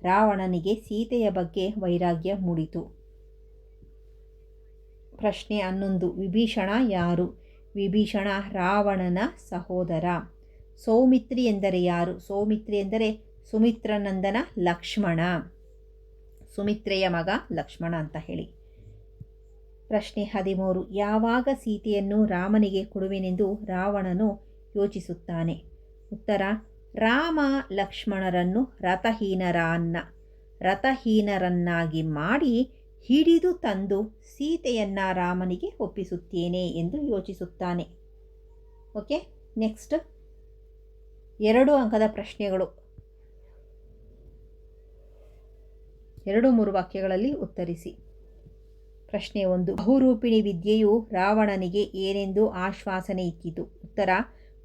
ರಾವಣನಿಗೆ ಸೀತೆಯ ಬಗ್ಗೆ ವೈರಾಗ್ಯ ಮೂಡಿತು. ಪ್ರಶ್ನೆ 11, ವಿಭೀಷಣ ಯಾರು? ವಿಭೀಷಣ ರಾವಣನ ಸಹೋದರ. ಸೌಮಿತ್ರಿ ಎಂದರೆ ಯಾರು? ಸೌಮಿತ್ರಿ ಎಂದರೆ ಸುಮಿತ್ರನಂದನ ಲಕ್ಷ್ಮಣ, ಸುಮಿತ್ರೆಯ ಮಗ ಲಕ್ಷ್ಮಣ ಅಂತ ಹೇಳಿ. ಪ್ರಶ್ನೆ 13, ಯಾವಾಗ ಸೀತೆಯನ್ನು ರಾಮನಿಗೆ ಕೊಡುವೆನೆಂದು ರಾವಣನು ಯೋಚಿಸುತ್ತಾನೆ? ಉತ್ತರ: ರಾಮ ಲಕ್ಷ್ಮಣರನ್ನು ರಥಹೀನರನ್ನಾಗಿ ಮಾಡಿ ಹಿಡಿದು ತಂದು ಸೀತೆಯನ್ನು ರಾಮನಿಗೆ ಒಪ್ಪಿಸುತ್ತೇನೆ ಎಂದು ಯೋಚಿಸುತ್ತಾನೆ. ಓಕೆ, ನೆಕ್ಸ್ಟ್ 2 ಅಂಕದ ಪ್ರಶ್ನೆಗಳು. 2-3 ವಾಕ್ಯಗಳಲ್ಲಿ ಉತ್ತರಿಸಿ. ಪ್ರಶ್ನೆ 1, ಬಹುರೂಪಿಣಿ ವಿದ್ಯೆಯು ರಾವಣನಿಗೆ ಏನೆಂದು ಆಶ್ವಾಸನೆ ಇಕ್ಕಿತು? ಉತ್ತರ: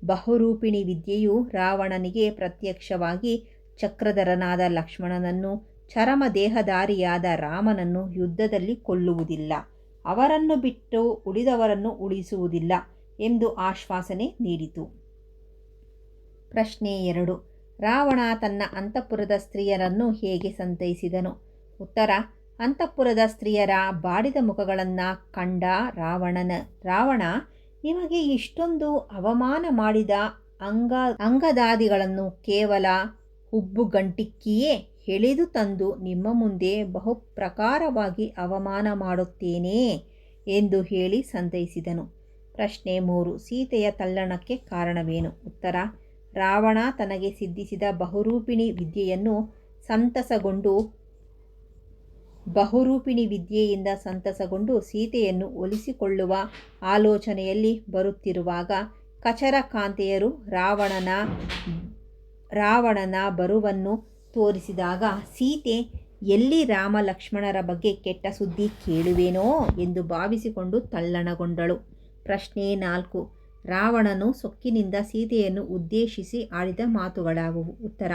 ಬಹುರೂಪಿಣಿ ವಿದ್ಯೆಯು ರಾವಣನಿಗೆ ಪ್ರತ್ಯಕ್ಷವಾಗಿ ಚಕ್ರಧರನಾದ ಲಕ್ಷ್ಮಣನನ್ನು ಚರಮದೇಹಧಾರಿಯಾದ ರಾಮನನ್ನು ಯುದ್ಧದಲ್ಲಿ ಕೊಲ್ಲುವುದಿಲ್ಲ, ಅವರನ್ನು ಬಿಟ್ಟು ಉಳಿದವರನ್ನು ಉಳಿಸುವುದಿಲ್ಲ ಎಂದು ಆಶ್ವಾಸನೆ ನೀಡಿತು. ಪ್ರಶ್ನೆ 2, ರಾವಣ ತನ್ನ ಅಂತಃಪುರದ ಸ್ತ್ರೀಯರನ್ನು ಹೇಗೆ ಸಂತೈಸಿದನು? ಉತ್ತರ: ಅಂತಃಪುರದ ಸ್ತ್ರೀಯರ ಬಾಡಿದ ಮುಖಗಳನ್ನು ಕಂಡ ರಾವಣ ನಿಮಗೆ ಇಷ್ಟೊಂದು ಅವಮಾನ ಮಾಡಿದ ಅಂಗದಾದಿಗಳನ್ನು ಕೇವಲ ಹುಬ್ಬುಗಂಟಿಕ್ಕಿಯೇ ಎಳೆದು ತಂದು ನಿಮ್ಮ ಮುಂದೆ ಬಹುಪ್ರಕಾರವಾಗಿ ಅವಮಾನ ಮಾಡುತ್ತೇನೆ ಎಂದು ಹೇಳಿ ಸಂತೈಸಿದನು. ಪ್ರಶ್ನೆ 3, ಸೀತೆಯ ತಲ್ಲಣಕ್ಕೆ ಕಾರಣವೇನು? ಉತ್ತರ: ರಾವಣ ತನಗೆ ಸಿದ್ಧಿಸಿದ ಬಹುರೂಪಿಣಿ ವಿದ್ಯೆಯಿಂದ ಸಂತಸಗೊಂಡು ಸೀತೆಯನ್ನು ಒಲಿಸಿಕೊಳ್ಳುವ ಆಲೋಚನೆಯಲ್ಲಿ ಬರುತ್ತಿರುವಾಗ ಕಚರಕಾಂತೆಯರು ರಾವಣನ ಬರುವನ್ನು ತೋರಿಸಿದಾಗ ಸೀತೆ ಎಲ್ಲಿ ರಾಮ ಲಕ್ಷ್ಮಣರ ಬಗ್ಗೆ ಕೆಟ್ಟ ಸುದ್ದಿ ಕೇಳುವೇನೋ ಎಂದು ಭಾವಿಸಿಕೊಂಡು ತಲ್ಲಣಗೊಂಡಳು. ಪ್ರಶ್ನೆ 4, ರಾವಣನು ಸೊಕ್ಕಿನಿಂದ ಸೀತೆಯನ್ನು ಉದ್ದೇಶಿಸಿ ಆಡಿದ ಮಾತುಗಳಾವುವು? ಉತ್ತರ: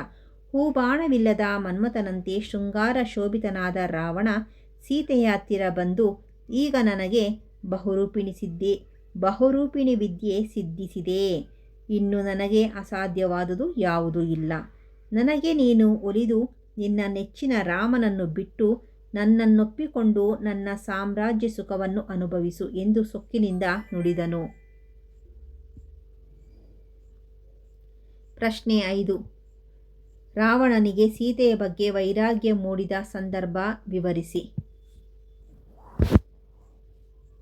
ಹೂಬಾಣವಿಲ್ಲದ ಮನ್ಮಥನಂತೆ ಶೃಂಗಾರ ಶೋಭಿತನಾದ ರಾವಣ ಸೀತೆಯ ಹತ್ತಿರ ಬಂದು, ಈಗ ನನಗೆ ಬಹುರೂಪಿಣಿ ಬಹುರೂಪಿಣಿ ವಿದ್ಯೆ ಸಿದ್ಧಿಸಿದೆ. ಇನ್ನು ನನಗೆ ಅಸಾಧ್ಯವಾದುದು ಯಾವುದೂ ಇಲ್ಲ. ನನಗೆ ನೀನು ಒಲಿದು ನಿನ್ನ ನೆಚ್ಚಿನ ರಾಮನನ್ನು ಬಿಟ್ಟು ನನ್ನನ್ನೊಪ್ಪಿಕೊಂಡು ನನ್ನ ಸಾಮ್ರಾಜ್ಯ ಸುಖವನ್ನು ಅನುಭವಿಸು ಎಂದು ಸೊಕ್ಕಿನಿಂದ ನುಡಿದನು. ಪ್ರಶ್ನೆ 5. ರಾವಣನಿಗೆ ಸೀತೆಯ ಬಗ್ಗೆ ವೈರಾಗ್ಯ ಮೂಡಿದ ಸಂದರ್ಭ ವಿವರಿಸಿ.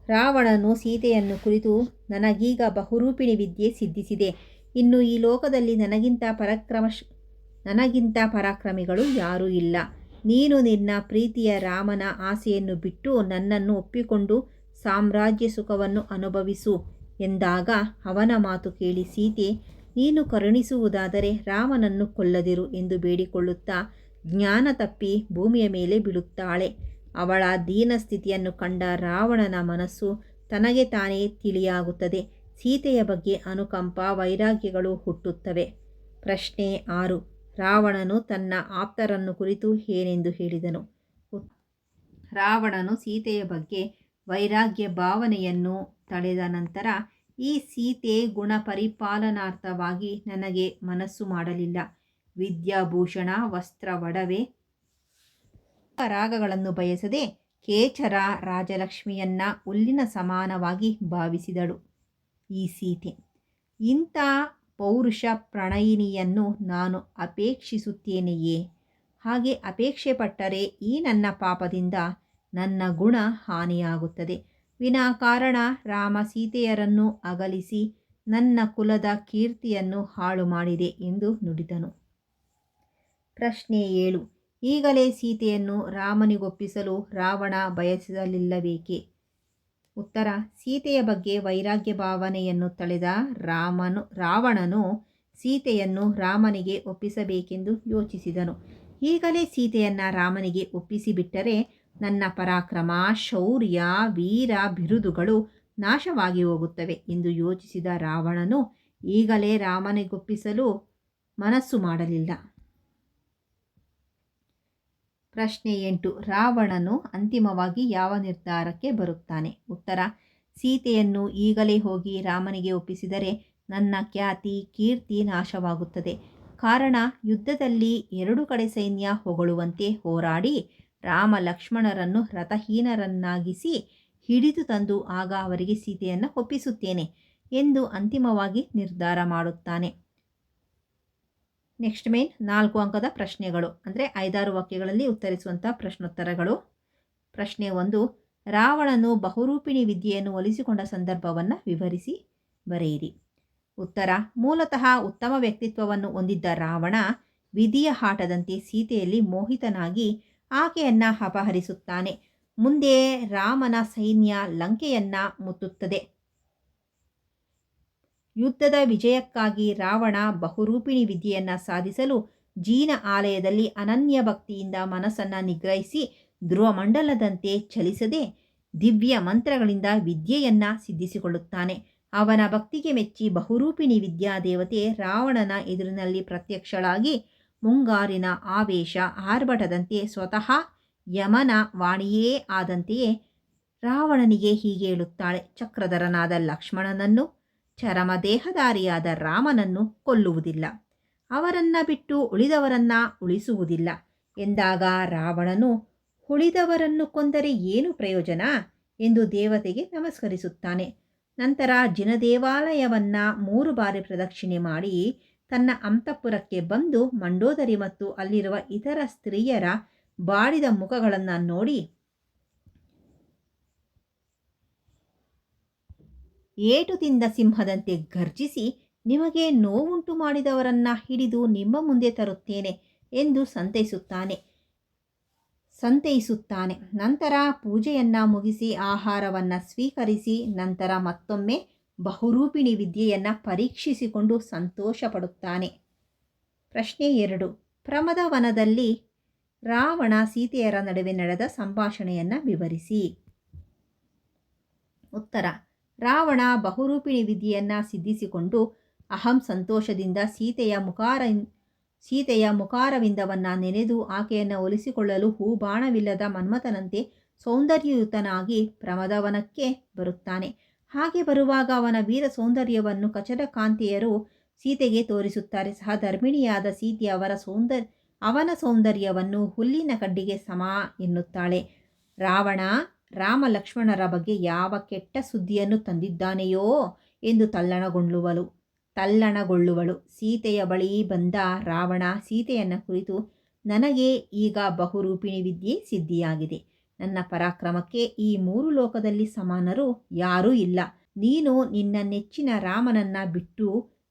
ರಾವಣನು ಸೀತೆಯನ್ನು ಕುರಿತು, ನನಗೀಗ ಬಹುರೂಪಿಣಿ ವಿದ್ಯೆ ಸಿದ್ಧಿಸಿದೆ. ಇನ್ನು ಈ ಲೋಕದಲ್ಲಿ ನನಗಿಂತ ಪರಾಕ್ರಮಿಗಳು ಯಾರೂ ಇಲ್ಲ. ನೀನು ನಿನ್ನ ಪ್ರೀತಿಯ ರಾಮನ ಆಸೆಯನ್ನು ಬಿಟ್ಟು ನನ್ನನ್ನು ಒಪ್ಪಿಕೊಂಡು ಸಾಮ್ರಾಜ್ಯ ಸುಖವನ್ನು ಅನುಭವಿಸು ಎಂದಾಗ ಅವನ ಮಾತು ಕೇಳಿ ಸೀತೆ, ನೀನು ಕರುಣಿಸುವುದಾದರೆ ರಾಮನನ್ನು ಕೊಲ್ಲದಿರು ಎಂದು ಬೇಡಿಕೊಳ್ಳುತ್ತಾ ಜ್ಞಾನ ತಪ್ಪಿ ಭೂಮಿಯ ಮೇಲೆ ಬೀಳುತ್ತಾಳೆ. ಅವಳ ದೀನಸ್ಥಿತಿಯನ್ನು ಕಂಡ ರಾವಣನ ಮನಸ್ಸು ತನಗೆ ತಾನೇ ತಿಳಿಯಾಗುತ್ತದೆ. ಸೀತೆಯ ಬಗ್ಗೆ ಅನುಕಂಪ ವೈರಾಗ್ಯಗಳು ಹುಟ್ಟುತ್ತವೆ. ಪ್ರಶ್ನೆ 6. ರಾವಣನು ತನ್ನ ಆಪ್ತರನ್ನು ಕುರಿತು ಏನೆಂದು ಹೇಳಿದನು. ರಾವಣನು ಸೀತೆಯ ಬಗ್ಗೆ ವೈರಾಗ್ಯ ಭಾವನೆಯನ್ನು ತಳೆದ ನಂತರ, ಈ ಸೀತೆ ಗುಣ ಪರಿಪಾಲನಾರ್ಥವಾಗಿ ನನಗೆ ಮನಸ್ಸು ಮಾಡಲಿಲ್ಲ. ವಿದ್ಯಾಭೂಷಣ ವಸ್ತ್ರ ಒಡವೆ ರಾಗಗಳನ್ನು ಬಯಸದೆ ಕೇಚರ ರಾಜಲಕ್ಷ್ಮಿಯನ್ನ ಹುಲ್ಲಿನ ಸಮಾನವಾಗಿ ಭಾವಿಸಿದಳು ಈ ಸೀತೆ. ಇಂಥ ಪೌರುಷ ಪ್ರಣಯಿನಿಯನ್ನು ನಾನು ಅಪೇಕ್ಷಿಸುತ್ತೇನೆಯೇ? ಹಾಗೆ ಅಪೇಕ್ಷೆ ಪಟ್ಟರೆ ಈ ನನ್ನ ಪಾಪದಿಂದ ನನ್ನ ಗುಣ ಹಾನಿಯಾಗುತ್ತದೆ. ವಿನಾಕಾರಣ ರಾಮ ಸೀತೆಯರನ್ನು ಅಗಲಿಸಿ ನನ್ನ ಕುಲದ ಕೀರ್ತಿಯನ್ನು ಹಾಳು ಮಾಡಿದೆ ಎಂದು ನುಡಿದನು. ಪ್ರಶ್ನೆ 7. ಈಗಲೇ ಸೀತೆಯನ್ನು ರಾಮನಿಗೊಪ್ಪಿಸಲು ರಾವಣ ಬಯಸಲಿಲ್ಲಬೇಕೆ? ಉತ್ತರ. ಸೀತೆಯ ಬಗ್ಗೆ ವೈರಾಗ್ಯ ಭಾವನೆಯನ್ನು ತಳೆದ ರಾವಣನು ಸೀತೆಯನ್ನು ರಾಮನಿಗೆ ಒಪ್ಪಿಸಬೇಕೆಂದು ಯೋಚಿಸಿದನು. ಈಗಲೇ ಸೀತೆಯನ್ನು ರಾಮನಿಗೆ ಒಪ್ಪಿಸಿಬಿಟ್ಟರೆ ನನ್ನ ಪರಾಕ್ರಮ, ಶೌರ್ಯ, ವೀರ ಬಿರುದುಗಳು ನಾಶವಾಗಿ ಹೋಗುತ್ತವೆ ಎಂದು ಯೋಚಿಸಿದ ರಾವಣನು ಈಗಲೇ ರಾಮನಿಗೊಪ್ಪಿಸಲು ಮನಸ್ಸು ಮಾಡಲಿಲ್ಲ. ಪ್ರಶ್ನೆ 8. ರಾವಣನು ಅಂತಿಮವಾಗಿ ಯಾವ ನಿರ್ಧಾರಕ್ಕೆ ಬರುತ್ತಾನೆ? ಉತ್ತರ. ಸೀತೆಯನ್ನು ಈಗಲೇ ಹೋಗಿ ರಾಮನಿಗೆ ಒಪ್ಪಿಸಿದರೆ ನನ್ನ ಖ್ಯಾತಿ ಕೀರ್ತಿ ನಾಶವಾಗುತ್ತದೆ. ಕಾರಣ, ಯುದ್ಧದಲ್ಲಿ 2 ಕಡೆ ಸೈನ್ಯ ಹೊಗಳುವಂತೆ ಹೋರಾಡಿ ರಾಮ ಲಕ್ಷ್ಮಣರನ್ನು ರಥಹೀನರನ್ನಾಗಿಸಿ ಹಿಡಿದು ತಂದು ಆಗ ಅವರಿಗೆ ಸೀತೆಯನ್ನು ಒಪ್ಪಿಸುತ್ತೇನೆ ಎಂದು ಅಂತಿಮವಾಗಿ ನಿರ್ಧಾರ ಮಾಡುತ್ತಾನೆ. ನೆಕ್ಸ್ಟ್ 4 ಅಂಕದ ಪ್ರಶ್ನೆಗಳು, ಅಂದರೆ 5-6 ವಾಕ್ಯಗಳಲ್ಲಿ ಉತ್ತರಿಸುವಂಥ ಪ್ರಶ್ನೋತ್ತರಗಳು. ಪ್ರಶ್ನೆ 1. ರಾವಣನು ಬಹುರೂಪಿಣಿ ವಿದ್ಯೆಯನ್ನು ಒಲಿಸಿಕೊಂಡ ಸಂದರ್ಭವನ್ನು ವಿವರಿಸಿ ಬರೆಯಿರಿ. ಉತ್ತರ. ಮೂಲತಃ ಉತ್ತಮ ವ್ಯಕ್ತಿತ್ವವನ್ನು ಹೊಂದಿದ್ದ ರಾವಣ ವಿಧಿಯ ಆಟದಂತೆ ಸೀತೆಯಲ್ಲಿ ಮೋಹಿತನಾಗಿ ಆಕೆಯನ್ನು ಅಪಹರಿಸುತ್ತಾನೆ. ಮುಂದೆ ರಾಮನ ಸೈನ್ಯ ಲಂಕೆಯನ್ನು ಮುತ್ತುತ್ತದೆ. ಯುದ್ಧದ ವಿಜಯಕ್ಕಾಗಿ ರಾವಣ ಬಹುರೂಪಿಣಿ ವಿದ್ಯೆಯನ್ನು ಸಾಧಿಸಲು ಜೀನ ಆಲಯದಲ್ಲಿ ಅನನ್ಯ ಭಕ್ತಿಯಿಂದ ಮನಸ್ಸನ್ನು ನಿಗ್ರಹಿಸಿ ಧ್ರುವಮಂಡಲದಂತೆ ಚಲಿಸದೆ ದಿವ್ಯ ಮಂತ್ರಗಳಿಂದ ವಿದ್ಯೆಯನ್ನು ಸಿದ್ಧಿಸಿಕೊಳ್ಳುತ್ತಾನೆ. ಅವನ ಭಕ್ತಿಗೆ ಮೆಚ್ಚಿ ಬಹುರೂಪಿಣಿ ವಿದ್ಯಾದೇವತೆ ರಾವಣನ ಎದುರಿನಲ್ಲಿ ಪ್ರತ್ಯಕ್ಷಳಾಗಿ ಮುಂಗಾರಿನ ಆವೇಶ ಆರ್ಭಟದಂತೆ ಸ್ವತಃ ಯಮನ ವಾಣಿಯೇ ಆದಂತೆಯೇ ರಾವಣನಿಗೆ ಹೀಗೆ ಹೇಳುತ್ತಾಳೆ. ಚಕ್ರಧರನಾದ ಲಕ್ಷ್ಮಣನನ್ನು, ಚರಮದೇಹಧಾರಿಯಾದ ರಾಮನನ್ನು ಕೊಲ್ಲುವುದಿಲ್ಲ, ಅವರನ್ನು ಬಿಟ್ಟು ಉಳಿದವರನ್ನು ಉಳಿಸುವುದಿಲ್ಲ ಎಂದಾಗ ರಾವಣನು, ಉಳಿದವರನ್ನು ಕೊಂದರೆ ಏನು ಪ್ರಯೋಜನ ಎಂದು ದೇವತೆಗೆ ನಮಸ್ಕರಿಸುತ್ತಾನೆ. ನಂತರ ಜಿನದೇವಾಲಯವನ್ನು 3 ಬಾರಿ ಪ್ರದಕ್ಷಿಣೆ ಮಾಡಿ ತನ್ನ ಅಂತಃಪುರಕ್ಕೆ ಬಂದು ಮಂಡೋದರಿ ಮತ್ತು ಅಲ್ಲಿರುವ ಇತರ ಸ್ತ್ರೀಯರ ಬಾಡಿದ ಮುಖಗಳನ್ನು ನೋಡಿ ಏಟು ತಿಂದ ಸಿಂಹದಂತೆ ಗರ್ಜಿಸಿ, ನಿಮಗೆ ನೋವುಂಟು ಮಾಡಿದವರನ್ನು ಹಿಡಿದು ನಿಮ್ಮ ಮುಂದೆ ತರುತ್ತೇನೆ ಎಂದು ಸಂತೈಸುತ್ತಾನೆ. ನಂತರ ಪೂಜೆಯನ್ನು ಮುಗಿಸಿ ಆಹಾರವನ್ನು ಸ್ವೀಕರಿಸಿ ನಂತರ ಮತ್ತೊಮ್ಮೆ ಬಹುರೂಪಿಣಿ ವಿದ್ಯೆಯನ್ನು ಪರೀಕ್ಷಿಸಿಕೊಂಡು ಸಂತೋಷ ಪಡುತ್ತಾನೆ. ಪ್ರಶ್ನೆ 2. ಪ್ರಮದವನದಲ್ಲಿ ರಾವಣ ಸೀತೆಯರ ನಡುವೆ ನಡೆದ ಸಂಭಾಷಣೆಯನ್ನು ವಿವರಿಸಿ. ಉತ್ತರ. ರಾವಣ ಬಹುರೂಪಿಣಿ ವಿದ್ಯೆಯನ್ನು ಸಿದ್ಧಿಸಿಕೊಂಡು ಅಹಂ ಸಂತೋಷದಿಂದ ಸೀತೆಯ ಮುಖಾರವಿಂದವನ್ನು ನೆನೆದು ಆಕೆಯನ್ನು ಒಲಿಸಿಕೊಳ್ಳಲು ಹೂಬಾಣವಿಲ್ಲದ ಮನ್ಮಥನಂತೆ ಸೌಂದರ್ಯಯುತನಾಗಿ ಪ್ರಮದವನಕ್ಕೆ ಬರುತ್ತಾನೆ. ಹಾಗೆ ಬರುವಾಗ ಅವನ ವೀರ ಸೌಂದರ್ಯವನ್ನು ಕಚರಕಾಂತೆಯರು ಸೀತೆಗೆ ತೋರಿಸುತ್ತಾರೆ. ಸಹಧರ್ಮಿಣಿಯಾದ ಸೀತೆ ಅವನ ಸೌಂದರ್ಯವನ್ನು ಹುಲ್ಲಿನ ಕಡ್ಡಿಗೆ ಸಮ ಎನ್ನುತ್ತಾಳೆ. ರಾವಣ ರಾಮ ಲಕ್ಷ್ಮಣರ ಬಗ್ಗೆ ಯಾವ ಕೆಟ್ಟ ಸುದ್ದಿಯನ್ನು ತಂದಿದ್ದಾನೆಯೋ ಎಂದು ತಲ್ಲಣಗೊಳ್ಳುವಳು. ಸೀತೆಯ ಬಳಿ ಬಂದ ರಾವಣ ಸೀತೆಯನ್ನು ಕುರಿತು, ನನಗೆ ಈಗ ಬಹುರೂಪಿಣಿ ವಿದ್ಯೆ ಸಿದ್ಧಿಯಾಗಿದೆ. ನನ್ನ ಪರಾಕ್ರಮಕ್ಕೆ ಈ 3 ಲೋಕದಲ್ಲಿ ಸಮಾನರು ಯಾರೂ ಇಲ್ಲ. ನೀನು ನಿನ್ನ ನೆಚ್ಚಿನ ರಾಮನನ್ನ ಬಿಟ್ಟು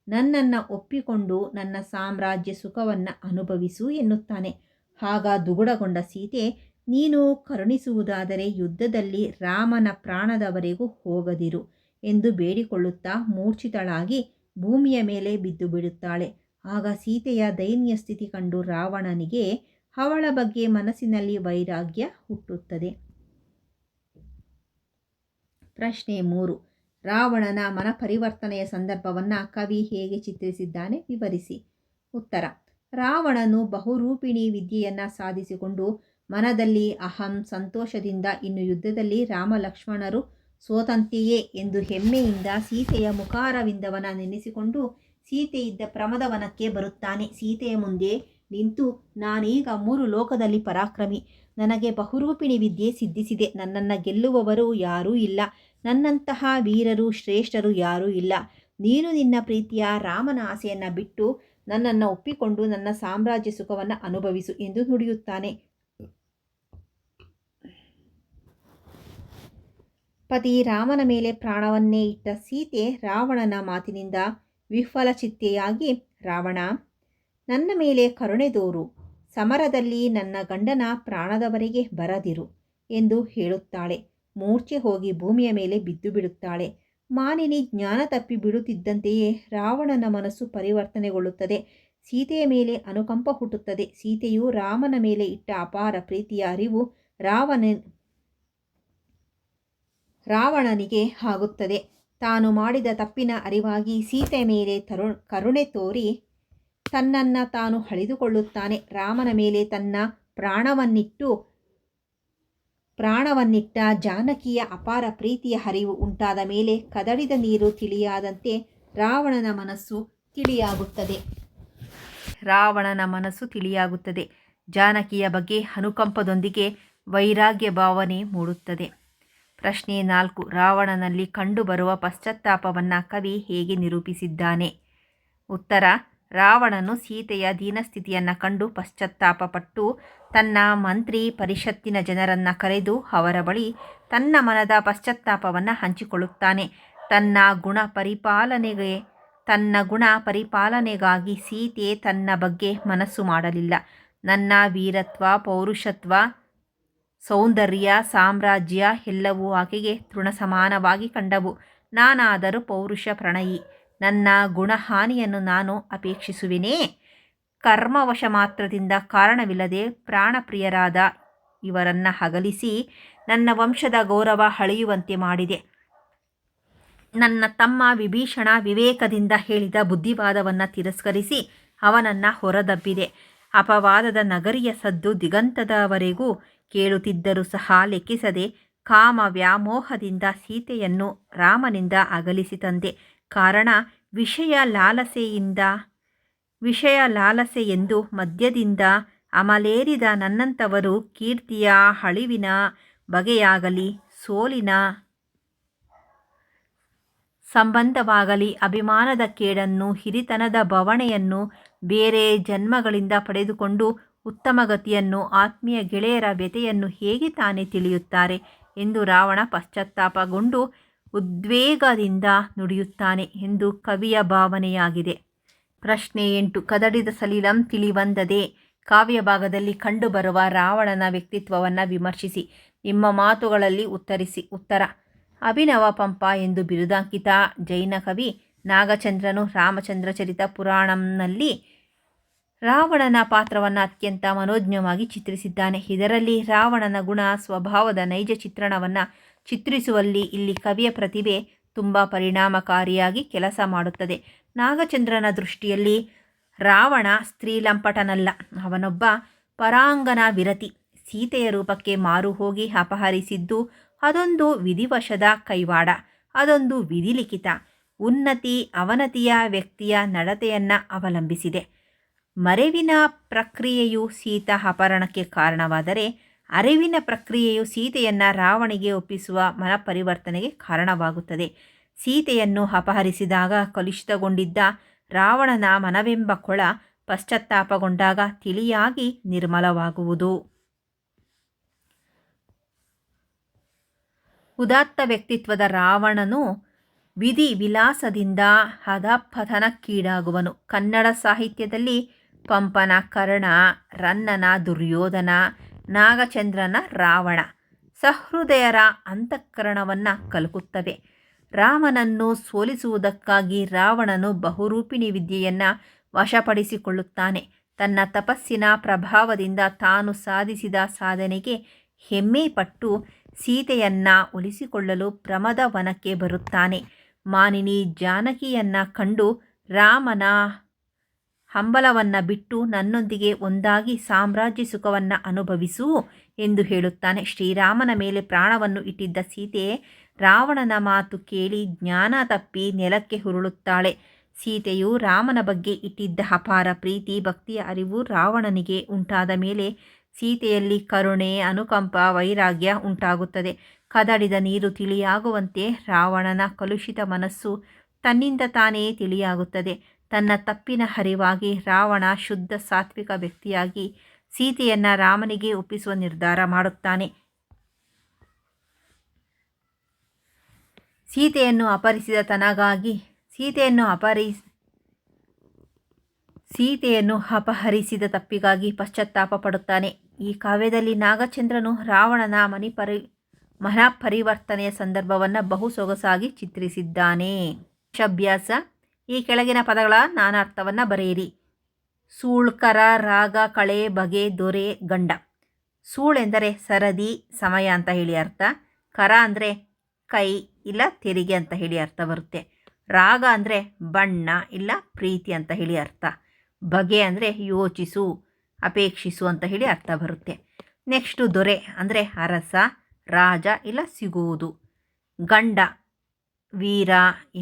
ನನ್ನನ್ನು ಒಪ್ಪಿಕೊಂಡು ನನ್ನ ಸಾಮ್ರಾಜ್ಯ ಸುಖವನ್ನು ಅನುಭವಿಸು ಎನ್ನುತ್ತಾನೆ. ಆಗ ದುಗುಡಗೊಂಡ ಸೀತೆ, ನೀನು ಕರುಣಿಸುವುದಾದರೆ ಯುದ್ಧದಲ್ಲಿ ರಾಮನ ಪ್ರಾಣದವರೆಗೂ ಹೋಗದಿರು ಎಂದು ಬೇಡಿಕೊಳ್ಳುತ್ತಾ ಮೂರ್ಛಿತಳಾಗಿ ಭೂಮಿಯ ಮೇಲೆ ಬಿದ್ದು ಬಿಡುತ್ತಾಳೆ. ಆಗ ಸೀತೆಯ ದೈನ್ಯ ಸ್ಥಿತಿ ಕಂಡು ರಾವಣನಿಗೆ ಅವಳ ಬಗ್ಗೆ ಮನಸ್ಸಿನಲ್ಲಿ ವೈರಾಗ್ಯ ಹುಟ್ಟುತ್ತದೆ. ಪ್ರಶ್ನೆ 3. ರಾವಣನ ಮನಪರಿವರ್ತನೆಯ ಸಂದರ್ಭವನ್ನು ಕವಿ ಹೇಗೆ ಚಿತ್ರಿಸಿದ್ದಾನೆ ವಿವರಿಸಿ. ಉತ್ತರ. ರಾವಣನು ಬಹುರೂಪಿಣಿ ವಿದ್ಯೆಯನ್ನು ಸಾಧಿಸಿಕೊಂಡು ಮನದಲ್ಲಿ ಅಹಂ ಸಂತೋಷದಿಂದ ಇನ್ನು ಯುದ್ಧದಲ್ಲಿ ರಾಮ ಲಕ್ಷ್ಮಣರು ಸೋತಂತೆಯೇ ಎಂದು ಹೆಮ್ಮೆಯಿಂದ ಸೀತೆಯ ಮುಖಾರವಿಂದವನ ನೆನೆಸಿಕೊಂಡು ಸೀತೆ ಇದ್ದ ಪ್ರಮದವನಕ್ಕೆ ಬರುತ್ತಾನೆ. ಸೀತೆಯ ಮುಂದೆ ನಿಂತು, ನಾನೀಗ 3 ಲೋಕದಲ್ಲಿ ಪರಾಕ್ರಮಿ, ನನಗೆ ಬಹುರೂಪಿಣಿ ವಿದ್ಯೆ ಸಿದ್ಧಿಸಿದೆ, ನನ್ನನ್ನು ಗೆಲ್ಲುವವರು ಯಾರೂ ಇಲ್ಲ, ನನ್ನಂತಹ ವೀರರು ಶ್ರೇಷ್ಠರು ಯಾರೂ ಇಲ್ಲ. ನೀನು ನಿನ್ನ ಪ್ರೀತಿಯ ರಾಮನ ಆಸೆಯನ್ನು ಬಿಟ್ಟು ನನ್ನನ್ನು ಒಪ್ಪಿಕೊಂಡು ನನ್ನ ಸಾಮ್ರಾಜ್ಯ ಸುಖವನ್ನು ಅನುಭವಿಸು ಎಂದು ನುಡಿಯುತ್ತಾನೆ. ಪತಿ ರಾಮನ ಮೇಲೆ ಪ್ರಾಣವನ್ನೇ ಇಟ್ಟ ಸೀತೆ ರಾವಣನ ಮಾತಿನಿಂದ ವಿಫಲಚಿತ್ತೆಯಾಗಿ, ರಾವಣ, ನನ್ನ ಮೇಲೆ ಕರುಣೆ ತೋರು, ಸಮರದಲ್ಲಿ ನನ್ನ ಗಂಡನ ಪ್ರಾಣದವರೆಗೆ ಬರದಿರು ಎಂದು ಹೇಳುತ್ತಾಳೆ. ಮೂರ್ಛೆ ಹೋಗಿ ಭೂಮಿಯ ಮೇಲೆ ಬಿದ್ದು ಬಿಡುತ್ತಾಳೆ. ಮಾನಿನಿ ಜ್ಞಾನ ತಪ್ಪಿ ಬಿಡುತ್ತಿದ್ದಂತೆಯೇ ರಾವಣನ ಮನಸ್ಸು ಪರಿವರ್ತನೆಗೊಳ್ಳುತ್ತದೆ. ಸೀತೆಯ ಮೇಲೆ ಅನುಕಂಪ ಹುಟ್ಟುತ್ತದೆ. ಸೀತೆಯು ರಾಮನ ಮೇಲೆ ಇಟ್ಟ ಅಪಾರ ಪ್ರೀತಿಯ ಅರಿವು ರಾವಣನಿಗೆ ಆಗುತ್ತದೆ. ತಾನು ಮಾಡಿದ ತಪ್ಪಿನ ಅರಿವಾಗಿ ಸೀತೆಯ ಮೇಲೆ ಕರುಣೆ ತೋರಿ ತನ್ನನ್ನು ತಾನು ಅಳಿದುಕೊಳ್ಳುತ್ತಾನೆ. ರಾಮನ ಮೇಲೆ ತನ್ನ ಪ್ರಾಣವನ್ನಿಟ್ಟ ಜಾನಕಿಯ ಅಪಾರ ಪ್ರೀತಿಯ ಹರಿವು ಉಂಟಾದ ಮೇಲೆ ಕದಡಿದ ನೀರು ತಿಳಿಯಾದಂತೆ ರಾವಣನ ಮನಸ್ಸು ತಿಳಿಯಾಗುತ್ತದೆ. ಜಾನಕಿಯ ಬಗ್ಗೆ ಅನುಕಂಪದೊಂದಿಗೆ ವೈರಾಗ್ಯ ಭಾವನೆ ಮೂಡುತ್ತದೆ. ಪ್ರಶ್ನೆ 4. ರಾವಣನಲ್ಲಿ ಕಂಡುಬರುವ ಪಶ್ಚಾತ್ತಾಪವನ್ನು ಕವಿ ಹೇಗೆ ನಿರೂಪಿಸಿದ್ದಾನೆ? ಉತ್ತರ. ರಾವಣನು ಸೀತೆಯ ದೀನಸ್ಥಿತಿಯನ್ನು ಕಂಡು ಪಶ್ಚಾತ್ತಾಪಪಟ್ಟು ತನ್ನ ಮಂತ್ರಿ ಪರಿಷತ್ತಿನ ಜನರನ್ನು ಕರೆದು ಅವರ ಬಳಿ ತನ್ನ ಮನದ ಪಶ್ಚಾತ್ತಾಪವನ್ನು ಹಂಚಿಕೊಳ್ಳುತ್ತಾನೆ. ತನ್ನ ಗುಣ ಪರಿಪಾಲನೆಗಾಗಿ ಸೀತೆ ತನ್ನ ಬಗ್ಗೆ ಮನಸ್ಸು ಮಾಡಲಿಲ್ಲ. ನನ್ನ ವೀರತ್ವ, ಪೌರುಷತ್ವ, ಸೌಂದರ್ಯ, ಸಾಮ್ರಾಜ್ಯ ಎಲ್ಲವೂ ಆಕೆಗೆ ತೃಣಸಮಾನವಾಗಿ ಕಂಡವು. ನಾನಾದರೂ ಪೌರುಷ ಪ್ರಣಯಿ, ನನ್ನ ಗುಣಹಾನಿಯನ್ನು ನಾನು ಅಪೇಕ್ಷಿಸುವೆನೇ? ಕರ್ಮವಶ ಮಾತ್ರದಿಂದ ಕಾರಣವಿಲ್ಲದೆ ಪ್ರಾಣಪ್ರಿಯರಾದ ಇವರನ್ನು ಅಗಲಿಸಿ ನನ್ನ ವಂಶದ ಗೌರವ ಅಳೆಯುವಂತೆ ಮಾಡಿದೆ. ನನ್ನ ತಮ್ಮ ವಿಭೀಷಣ ವಿವೇಕದಿಂದ ಹೇಳಿದ ಬುದ್ಧಿವಾದವನ್ನು ತಿರಸ್ಕರಿಸಿ ಅವನನ್ನು ಹೊರದಬ್ಬಿದೆ. ಅಪವಾದದ ನಗರಿಯ ಸದ್ದು ದಿಗಂತದವರೆಗೂ ಕೇಳುತ್ತಿದ್ದರೂ ಸಹ ಲೆಕ್ಕಿಸದೆ ಕಾಮ ವ್ಯಾಮೋಹದಿಂದ ಸೀತೆಯನ್ನು ರಾಮನಿಂದ ಅಗಲಿಸಿ ತಂದೆ. ಕಾರಣ ವಿಷಯ ಲಾಲಸೆಯೆಂದು ಮದ್ಯದಿಂದ ಅಮಲೇರಿದ ನನ್ನಂಥವರು ಕೀರ್ತಿಯ ಅಳಿವಿನ ಬಗೆಯಾಗಲಿ, ಸೋಲಿನ ಸಂಬಂಧವಾಗಲಿ, ಅಭಿಮಾನದ ಕೇಡನ್ನು, ಹಿರಿತನದ ಬವಣೆಯನ್ನು ಬೇರೆ ಜನ್ಮಗಳಿಂದ ಪಡೆದುಕೊಂಡು ಉತ್ತಮ ಗತಿಯನ್ನು, ಆತ್ಮೀಯ ಗೆಳೆಯರ ವ್ಯಥೆಯನ್ನು ಹೇಗೆ ತಾನೇ ತಿಳಿಯುತ್ತಾರೆ ಎಂದು ರಾವಣ ಪಶ್ಚಾತ್ತಾಪಗೊಂಡು ಉದ್ವೇಗದಿಂದ ನುಡಿಯುತ್ತಾನೆ ಎಂದು ಕವಿಯ ಭಾವನೆಯಾಗಿದೆ. ಪ್ರಶ್ನೆ 8. ಕದಡಿದ ಸಲಿಲಂ ತಿಳಿವಂದದೆ ಕಾವ್ಯ ಭಾಗದಲ್ಲಿ ಕಂಡುಬರುವ ರಾವಣನ ವ್ಯಕ್ತಿತ್ವವನ್ನು ವಿಮರ್ಶಿಸಿ. ನಿಮ್ಮ ಮಾತುಗಳಲ್ಲಿ ಉತ್ತರಿಸಿ. ಉತ್ತರ. ಅಭಿನವ ಪಂಪ ಎಂದು ಬಿರುದಾಂಕಿತ ಜೈನ ಕವಿ ನಾಗಚಂದ್ರನು ರಾಮಚಂದ್ರ ಚರಿತ ಪುರಾಣಂನಲ್ಲಿ ರಾವಣನ ಪಾತ್ರವನ್ನು ಅತ್ಯಂತ ಮನೋಜ್ಞವಾಗಿ ಚಿತ್ರಿಸಿದ್ದಾನೆ. ಇದರಲ್ಲಿ ರಾವಣನ ಗುಣ ಸ್ವಭಾವದ ನೈಜ ಚಿತ್ರಣವನ್ನು ಚಿತ್ರಿಸುವಲ್ಲಿ ಇಲ್ಲಿ ಕವಿಯ ಪ್ರತಿಭೆ ತುಂಬ ಪರಿಣಾಮಕಾರಿಯಾಗಿ ಕೆಲಸ ಮಾಡುತ್ತದೆ. ನಾಗಚಂದ್ರನ ದೃಷ್ಟಿಯಲ್ಲಿ ರಾವಣ ಸ್ತ್ರೀಲಂಪಟನಲ್ಲ, ಅವನೊಬ್ಬ ಪರಾಂಗನ ವಿರತಿ. ಸೀತೆಯ ರೂಪಕ್ಕೆ ಮಾರು ಹೋಗಿ ಅಪಹರಿಸಿದ್ದು ಅದೊಂದು ವಿಧಿವಶದ ಕೈವಾಡ. ಅದೊಂದು ವಿಧಿಲಿಖಿತ. ಉನ್ನತಿ ಅವನತಿಯ ವ್ಯಕ್ತಿಯ ನಡತೆಯನ್ನು ಅವಲಂಬಿಸಿದೆ. ಮರೆವಿನ ಪ್ರಕ್ರಿಯೆಯು ಸೀತಾ ಅಪಹರಣಕ್ಕೆ ಕಾರಣವಾದರೆ, ಅರಿವಿನ ಪ್ರಕ್ರಿಯೆಯು ಸೀತೆಯನ್ನು ರಾವಣಿಗೆ ಒಪ್ಪಿಸುವ ಮನಪರಿವರ್ತನೆಗೆ ಕಾರಣವಾಗುತ್ತದೆ. ಸೀತೆಯನ್ನು ಅಪಹರಿಸಿದಾಗ ಕಲುಷಿತಗೊಂಡಿದ್ದ ರಾವಣನ ಮನವೆಂಬ ಕೊಳ ಪಶ್ಚಾತ್ತಾಪಗೊಂಡಾಗ ತಿಳಿಯಾಗಿ ನಿರ್ಮಲವಾಗುವುದು. ಉದಾತ್ತ ವ್ಯಕ್ತಿತ್ವದ ರಾವಣನು ವಿಧಿ ವಿಲಾಸದಿಂದ ಅಧಃಪತನಕ್ಕೀಡಾಗುವನು. ಕನ್ನಡ ಸಾಹಿತ್ಯದಲ್ಲಿ ಪಂಪನ ಕರ್ಣ, ರನ್ನನ ದುರ್ಯೋಧನ, ನಾಗಚಂದ್ರನ ರಾವಣ ಸಹೃದಯರ ಅಂತಃಕರಣವನ್ನು ಕಲಕುತ್ತವೆ. ರಾಮನನ್ನು ಸೋಲಿಸುವುದಕ್ಕಾಗಿ ರಾವಣನು ಬಹುರೂಪಿಣಿ ವಿದ್ಯೆಯನ್ನು ವಶಪಡಿಸಿಕೊಳ್ಳುತ್ತಾನೆ. ತನ್ನ ತಪಸ್ಸಿನ ಪ್ರಭಾವದಿಂದ ತಾನು ಸಾಧಿಸಿದ ಸಾಧನೆಗೆ ಹೆಮ್ಮೆ ಪಟ್ಟು ಸೀತೆಯನ್ನು ಉಳಿಸಿಕೊಳ್ಳಲು ಪ್ರಮದ ವನಕ್ಕೆ ಬರುತ್ತಾನೆ. ಮಾನಿನಿ ಜಾನಕಿಯನ್ನು ಕಂಡು ರಾಮನ ಹಂಬಲವನ್ನು ಬಿಟ್ಟು ನನ್ನೊಂದಿಗೆ ಒಂದಾಗಿ ಸಾಮ್ರಾಜ್ಯ ಸುಖವನ್ನು ಅನುಭವಿಸು ಎಂದು ಹೇಳುತ್ತಾನೆ. ಶ್ರೀರಾಮನ ಮೇಲೆ ಪ್ರಾಣವನ್ನು ಇಟ್ಟಿದ್ದ ಸೀತೆ ರಾವಣನ ಮಾತು ಕೇಳಿ ಜ್ಞಾನ ತಪ್ಪಿ ನೆಲಕ್ಕೆ ಉರುಳುತ್ತಾಳೆ. ಸೀತೆಯು ರಾಮನ ಬಗ್ಗೆ ಇಟ್ಟಿದ್ದ ಅಪಾರ ಪ್ರೀತಿ ಭಕ್ತಿಯ ಅರಿವು ರಾವಣನಿಗೆ ಉಂಟಾದ ಮೇಲೆ ಸೀತೆಯಲ್ಲಿ ಕರುಣೆ, ಅನುಕಂಪ, ವೈರಾಗ್ಯ ಉಂಟಾಗುತ್ತದೆ. ಕದಡಿದ ನೀರು ತಿಳಿಯಾಗುವಂತೆ ರಾವಣನ ಕಲುಷಿತ ಮನಸ್ಸು ತನ್ನಿಂದ ತಾನೇ ತಿಳಿಯಾಗುತ್ತದೆ. ತನ್ನ ತಪ್ಪಿನ ಅರಿವಾಗಿ ರಾವಣ ಶುದ್ಧ ಸಾತ್ವಿಕ ವ್ಯಕ್ತಿಯಾಗಿ ಸೀತೆಯನ್ನು ರಾಮನಿಗೆ ಒಪ್ಪಿಸುವ ನಿರ್ಧಾರ ಮಾಡುತ್ತಾನೆ. ಸೀತೆಯನ್ನು ಅಪಹರಿಸಿದ ತಪ್ಪಿಗಾಗಿ ಪಶ್ಚಾತ್ತಾಪ ಪಡುತ್ತಾನೆ. ಈ ಕಾವ್ಯದಲ್ಲಿ ನಾಗಚಂದ್ರನು ರಾವಣನ ಮನಪರಿವರ್ತನೆಯ ಸಂದರ್ಭವನ್ನು ಬಹು ಸೊಗಸಾಗಿ ಚಿತ್ರಿಸಿದ್ದಾನೆ. ಅಭ್ಯಾಸ: ಈ ಕೆಳಗಿನ ಪದಗಳ ನಾನಾರ್ಥವನ್ನು ಬರೆಯಿರಿ. ಸೂಳ್ಕರ, ರಾಗ, ಕಳೆ, ಬಗೆ, ದೊರೆ, ಗಂಡ. ಸೂಳ್ ಎಂದರೆ ಸರದಿ, ಸಮಯ ಅಂತ ಹೇಳಿ ಅರ್ಥ. ಕರ ಅಂದರೆ ಕೈ ಇಲ್ಲ ತೆರಿಗೆ ಅಂತ ಹೇಳಿ ಅರ್ಥ ಬರುತ್ತೆ. ರಾಗ ಅಂದರೆ ಬಣ್ಣ ಇಲ್ಲ ಪ್ರೀತಿ ಅಂತ ಹೇಳಿ ಅರ್ಥ. ಬಗೆ ಅಂದರೆ ಯೋಚಿಸು, ಅಪೇಕ್ಷಿಸು ಅಂತ ಹೇಳಿ ಅರ್ಥ ಬರುತ್ತೆ. ನೆಕ್ಸ್ಟು ದೊರೆ ಅಂದರೆ ಅರಸ, ರಾಜ ಇಲ್ಲ ಸಿಗುವುದು. ಗಂಡ ವೀರ,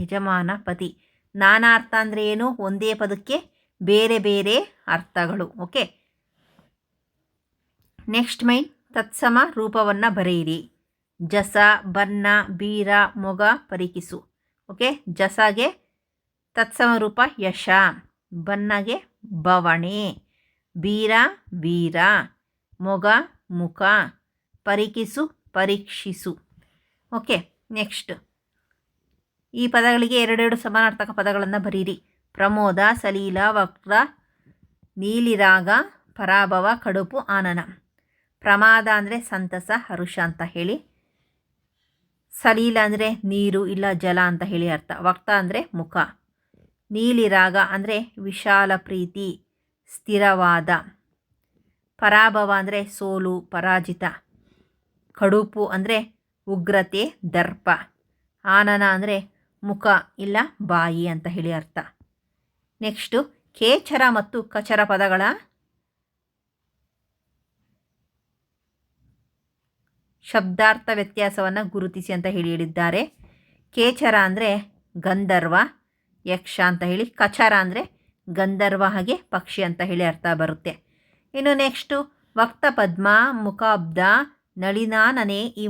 ಯಜಮಾನ, ಪತಿ. ನಾನಾರ್ಥ ಅಂದರೆ ಏನು? ಒಂದೇ ಪದಕ್ಕೆ ಬೇರೆ ಬೇರೆ ಅರ್ಥಗಳು. ಓಕೆ. ನೆಕ್ಸ್ಟ್ ಮೈನ್ ತತ್ಸಮ ರೂಪವನ್ನು ಬರೆಯಿರಿ. ಜಸ, ಬನ್ನ, ಬೀರ, ಮೊಗ, ಪರಿಕಿಸು. ಓಕೆ. ಜಸಗೆ ತತ್ಸಮ ರೂಪ ಯಶ, ಬನ್ನಗೆ ಬವಣೆ, ಬೀರ ವೀರ, ಮೊಗ ಮುಖ, ಪರಿಕಿಸು ಪರೀಕ್ಷಿಸು. ಓಕೆ. ನೆಕ್ಸ್ಟ್ ಈ ಪದಗಳಿಗೆ ಎರಡೆರಡು ಸಮಾನಾರ್ಥಕ ಪದಗಳನ್ನು ಬರೀರಿ. ಪ್ರಮೋದ, ಸಲೀಲ, ವಕ್ರ, ನೀಲಿರಾಗ, ಪರಾಭವ, ಕಡುಪು, ಆನನ. ಪ್ರಮಾದ ಅಂದರೆ ಸಂತಸ, ಹರುಷ ಅಂತ ಹೇಳಿ. ಸಲೀಲ ಅಂದರೆ ನೀರು ಇಲ್ಲ ಜಲ ಅಂತ ಹೇಳಿ ಅರ್ಥ. ವಕ್ತ ಅಂದರೆ ಮುಖ. ನೀಲಿರಾಗ ಅಂದರೆ ವಿಶಾಲ ಪ್ರೀತಿ, ಸ್ಥಿರವಾದ. ಪರಾಭವ ಅಂದರೆ ಸೋಲು, ಪರಾಜಿತ. ಕಡುಪು ಅಂದರೆ ಉಗ್ರತೆ, ದರ್ಪ. ಆನನ ಅಂದರೆ ಮುಖ ಇಲ್ಲ ಬಾಯಿ ಅಂತ ಹೇಳಿ ಅರ್ಥ. ನೆಕ್ಸ್ಟು ಕೇಚರ ಮತ್ತು ಕಚರ ಪದಗಳ ಶಬ್ದಾರ್ಥ ವ್ಯತ್ಯಾಸವನ್ನು ಗುರುತಿಸಿ ಅಂತ ಹೇಳಿದ್ದಾರೆ. ಕೇಚರ ಅಂದರೆ ಗಂಧರ್ವ, ಯಕ್ಷ ಅಂತ ಹೇಳಿ. ಕಚರ ಅಂದರೆ ಗಂಧರ್ವ ಹಾಗೆ ಪಕ್ಷಿ ಅಂತ ಹೇಳಿ ಅರ್ಥ ಬರುತ್ತೆ. ಇನ್ನು ನೆಕ್ಸ್ಟು ವಕ್ತ ಪದ್ಮ, ಮುಖಾಬ್ಧ, ನಳಿನಾನನೆ ಈ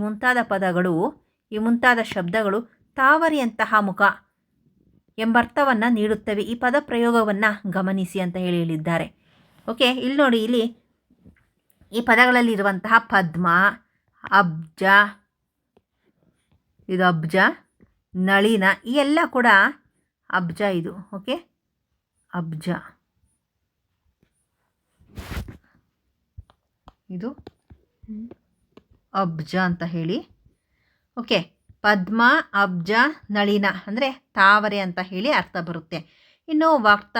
ಮುಂತಾದ ಶಬ್ದಗಳು ತಾವರಿಯಂತಹ ಮುಖ ಎಂಬರ್ಥವನ್ನು ನೀಡುತ್ತವೆ. ಈ ಪದ ಪ್ರಯೋಗವನ್ನು ಗಮನಿಸಿ ಅಂತ ಹೇಳಿದ್ದಾರೆ. ಓಕೆ. ಇಲ್ಲಿ ನೋಡಿ, ಇಲ್ಲಿ ಈ ಪದಗಳಲ್ಲಿರುವಂತಹ ಪದ್ಮ, ಅಬ್ಜ, ಇದು ಅಬ್ಜ, ನಳಿನ ಈ ಎಲ್ಲ ಕೂಡ ಅಬ್ಜ ಇದು. ಓಕೆ. ಅಬ್ಜ ಇದು ಅಬ್ಜ ಅಂತ ಹೇಳಿ. ಓಕೆ. ಪದ್ಮ, ಅಬ್ಜ, ನಳಿನ ಅಂದರೆ ತಾವರೆ ಅಂತ ಹೇಳಿ ಅರ್ಥ ಬರುತ್ತೆ. ಇನ್ನು ವಕ್ತ,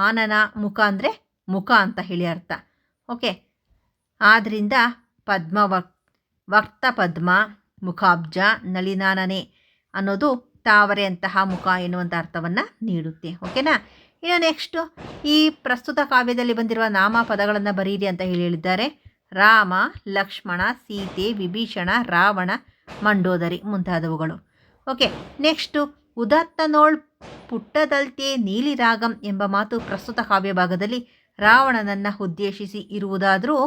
ಆನನ, ಮುಖ ಅಂದರೆ ಮುಖ ಅಂತ ಹೇಳಿ ಅರ್ಥ. ಓಕೆ. ಆದ್ದರಿಂದ ವಕ್ತ ಪದ್ಮ, ಮುಖಾಬ್ಜ, ನಳಿನಾನನೆ ಅನ್ನೋದು ತಾವರೆ ಅಂತಹ ಮುಖ ಎನ್ನುವಂಥ ಅರ್ಥವನ್ನು ನೀಡುತ್ತೆ. ಓಕೆನಾ. ಇನ್ನು ನೆಕ್ಸ್ಟು ಈ ಪ್ರಸ್ತುತ ಕಾವ್ಯದಲ್ಲಿ ಬಂದಿರುವ ನಾಮಪದಗಳನ್ನು ಬರೀರಿ ಅಂತ ಹೇಳಿದ್ದಾರೆ. ರಾಮ, ಲಕ್ಷ್ಮಣ, ಸೀತೆ, ವಿಭೀಷಣ, ರಾವಣ, ಮಂಡೋದರಿ ಮುಂತಾದವುಗಳು. ಓಕೆ, ನೆಕ್ಸ್ಟು ಉದಾತ್ತನೋಳ್ ಪುಟ್ಟದಲ್ತೆ ನೀಲಿರಾಗಂ ಎಂಬ ಮಾತು ಪ್ರಸ್ತುತ ಕಾವ್ಯಭಾಗದಲ್ಲಿ ರಾವಣನನ್ನು ಉದ್ದೇಶಿಸಿ ಇರುವುದಾದರೂ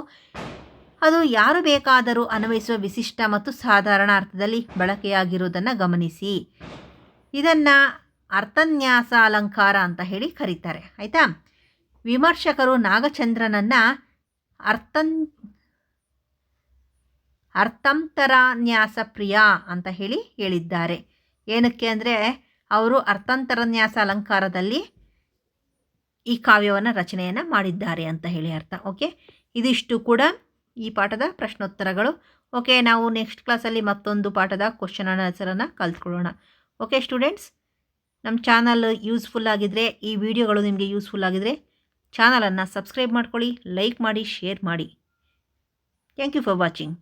ಅದು ಯಾರು ಬೇಕಾದರೂ ಅನ್ವಯಿಸುವ ವಿಶಿಷ್ಟ ಮತ್ತು ಸಾಧಾರಣ ಅರ್ಥದಲ್ಲಿ ಬಳಕೆಯಾಗಿರುವುದನ್ನು ಗಮನಿಸಿ. ಇದನ್ನು ಅರ್ಥನ್ಯಾಸ ಅಲಂಕಾರ ಅಂತ ಹೇಳಿ ಕರೀತಾರೆ. ಆಯಿತಾ? ವಿಮರ್ಶಕರು ನಾಗಚಂದ್ರನನ್ನು ಅರ್ಥಾಂತರನ್ಯಾಸ ಪ್ರಿಯ ಅಂತ ಹೇಳಿದ್ದಾರೆ. ಏನಕ್ಕೆ ಅಂದರೆ ಅವರು ಅರ್ಥಾಂತರನ್ಯಾಸ ಅಲಂಕಾರದಲ್ಲಿ ಈ ಕಾವ್ಯವನ್ನು ರಚನೆಯನ್ನು ಮಾಡಿದ್ದಾರೆ ಅಂತ ಹೇಳಿ ಅರ್ಥ. ಓಕೆ, ಇದಿಷ್ಟು ಕೂಡ ಈ ಪಾಠದ ಪ್ರಶ್ನೋತ್ತರಗಳು. ಓಕೆ, ನಾವು ನೆಕ್ಸ್ಟ್ ಕ್ಲಾಸಲ್ಲಿ ಮತ್ತೊಂದು ಪಾಠದ ಕ್ವಶನ್ ಆನ್ಸರನ್ನು ಕಲ್ತ್ಕೊಳ್ಳೋಣ. ಓಕೆ ಸ್ಟೂಡೆಂಟ್ಸ್, ನಮ್ಮ ಚಾನಲ್ ಯೂಸ್ಫುಲ್ ಆಗಿದ್ದರೆ, ಈ ವಿಡಿಯೋಗಳು ನಿಮಗೆ ಯೂಸ್ಫುಲ್ ಆಗಿದ್ದರೆ ಚಾನಲನ್ನು ಸಬ್ಸ್ಕ್ರೈಬ್ ಮಾಡ್ಕೊಳ್ಳಿ, ಲೈಕ್ ಮಾಡಿ, ಶೇರ್ ಮಾಡಿ. Thank you for watching.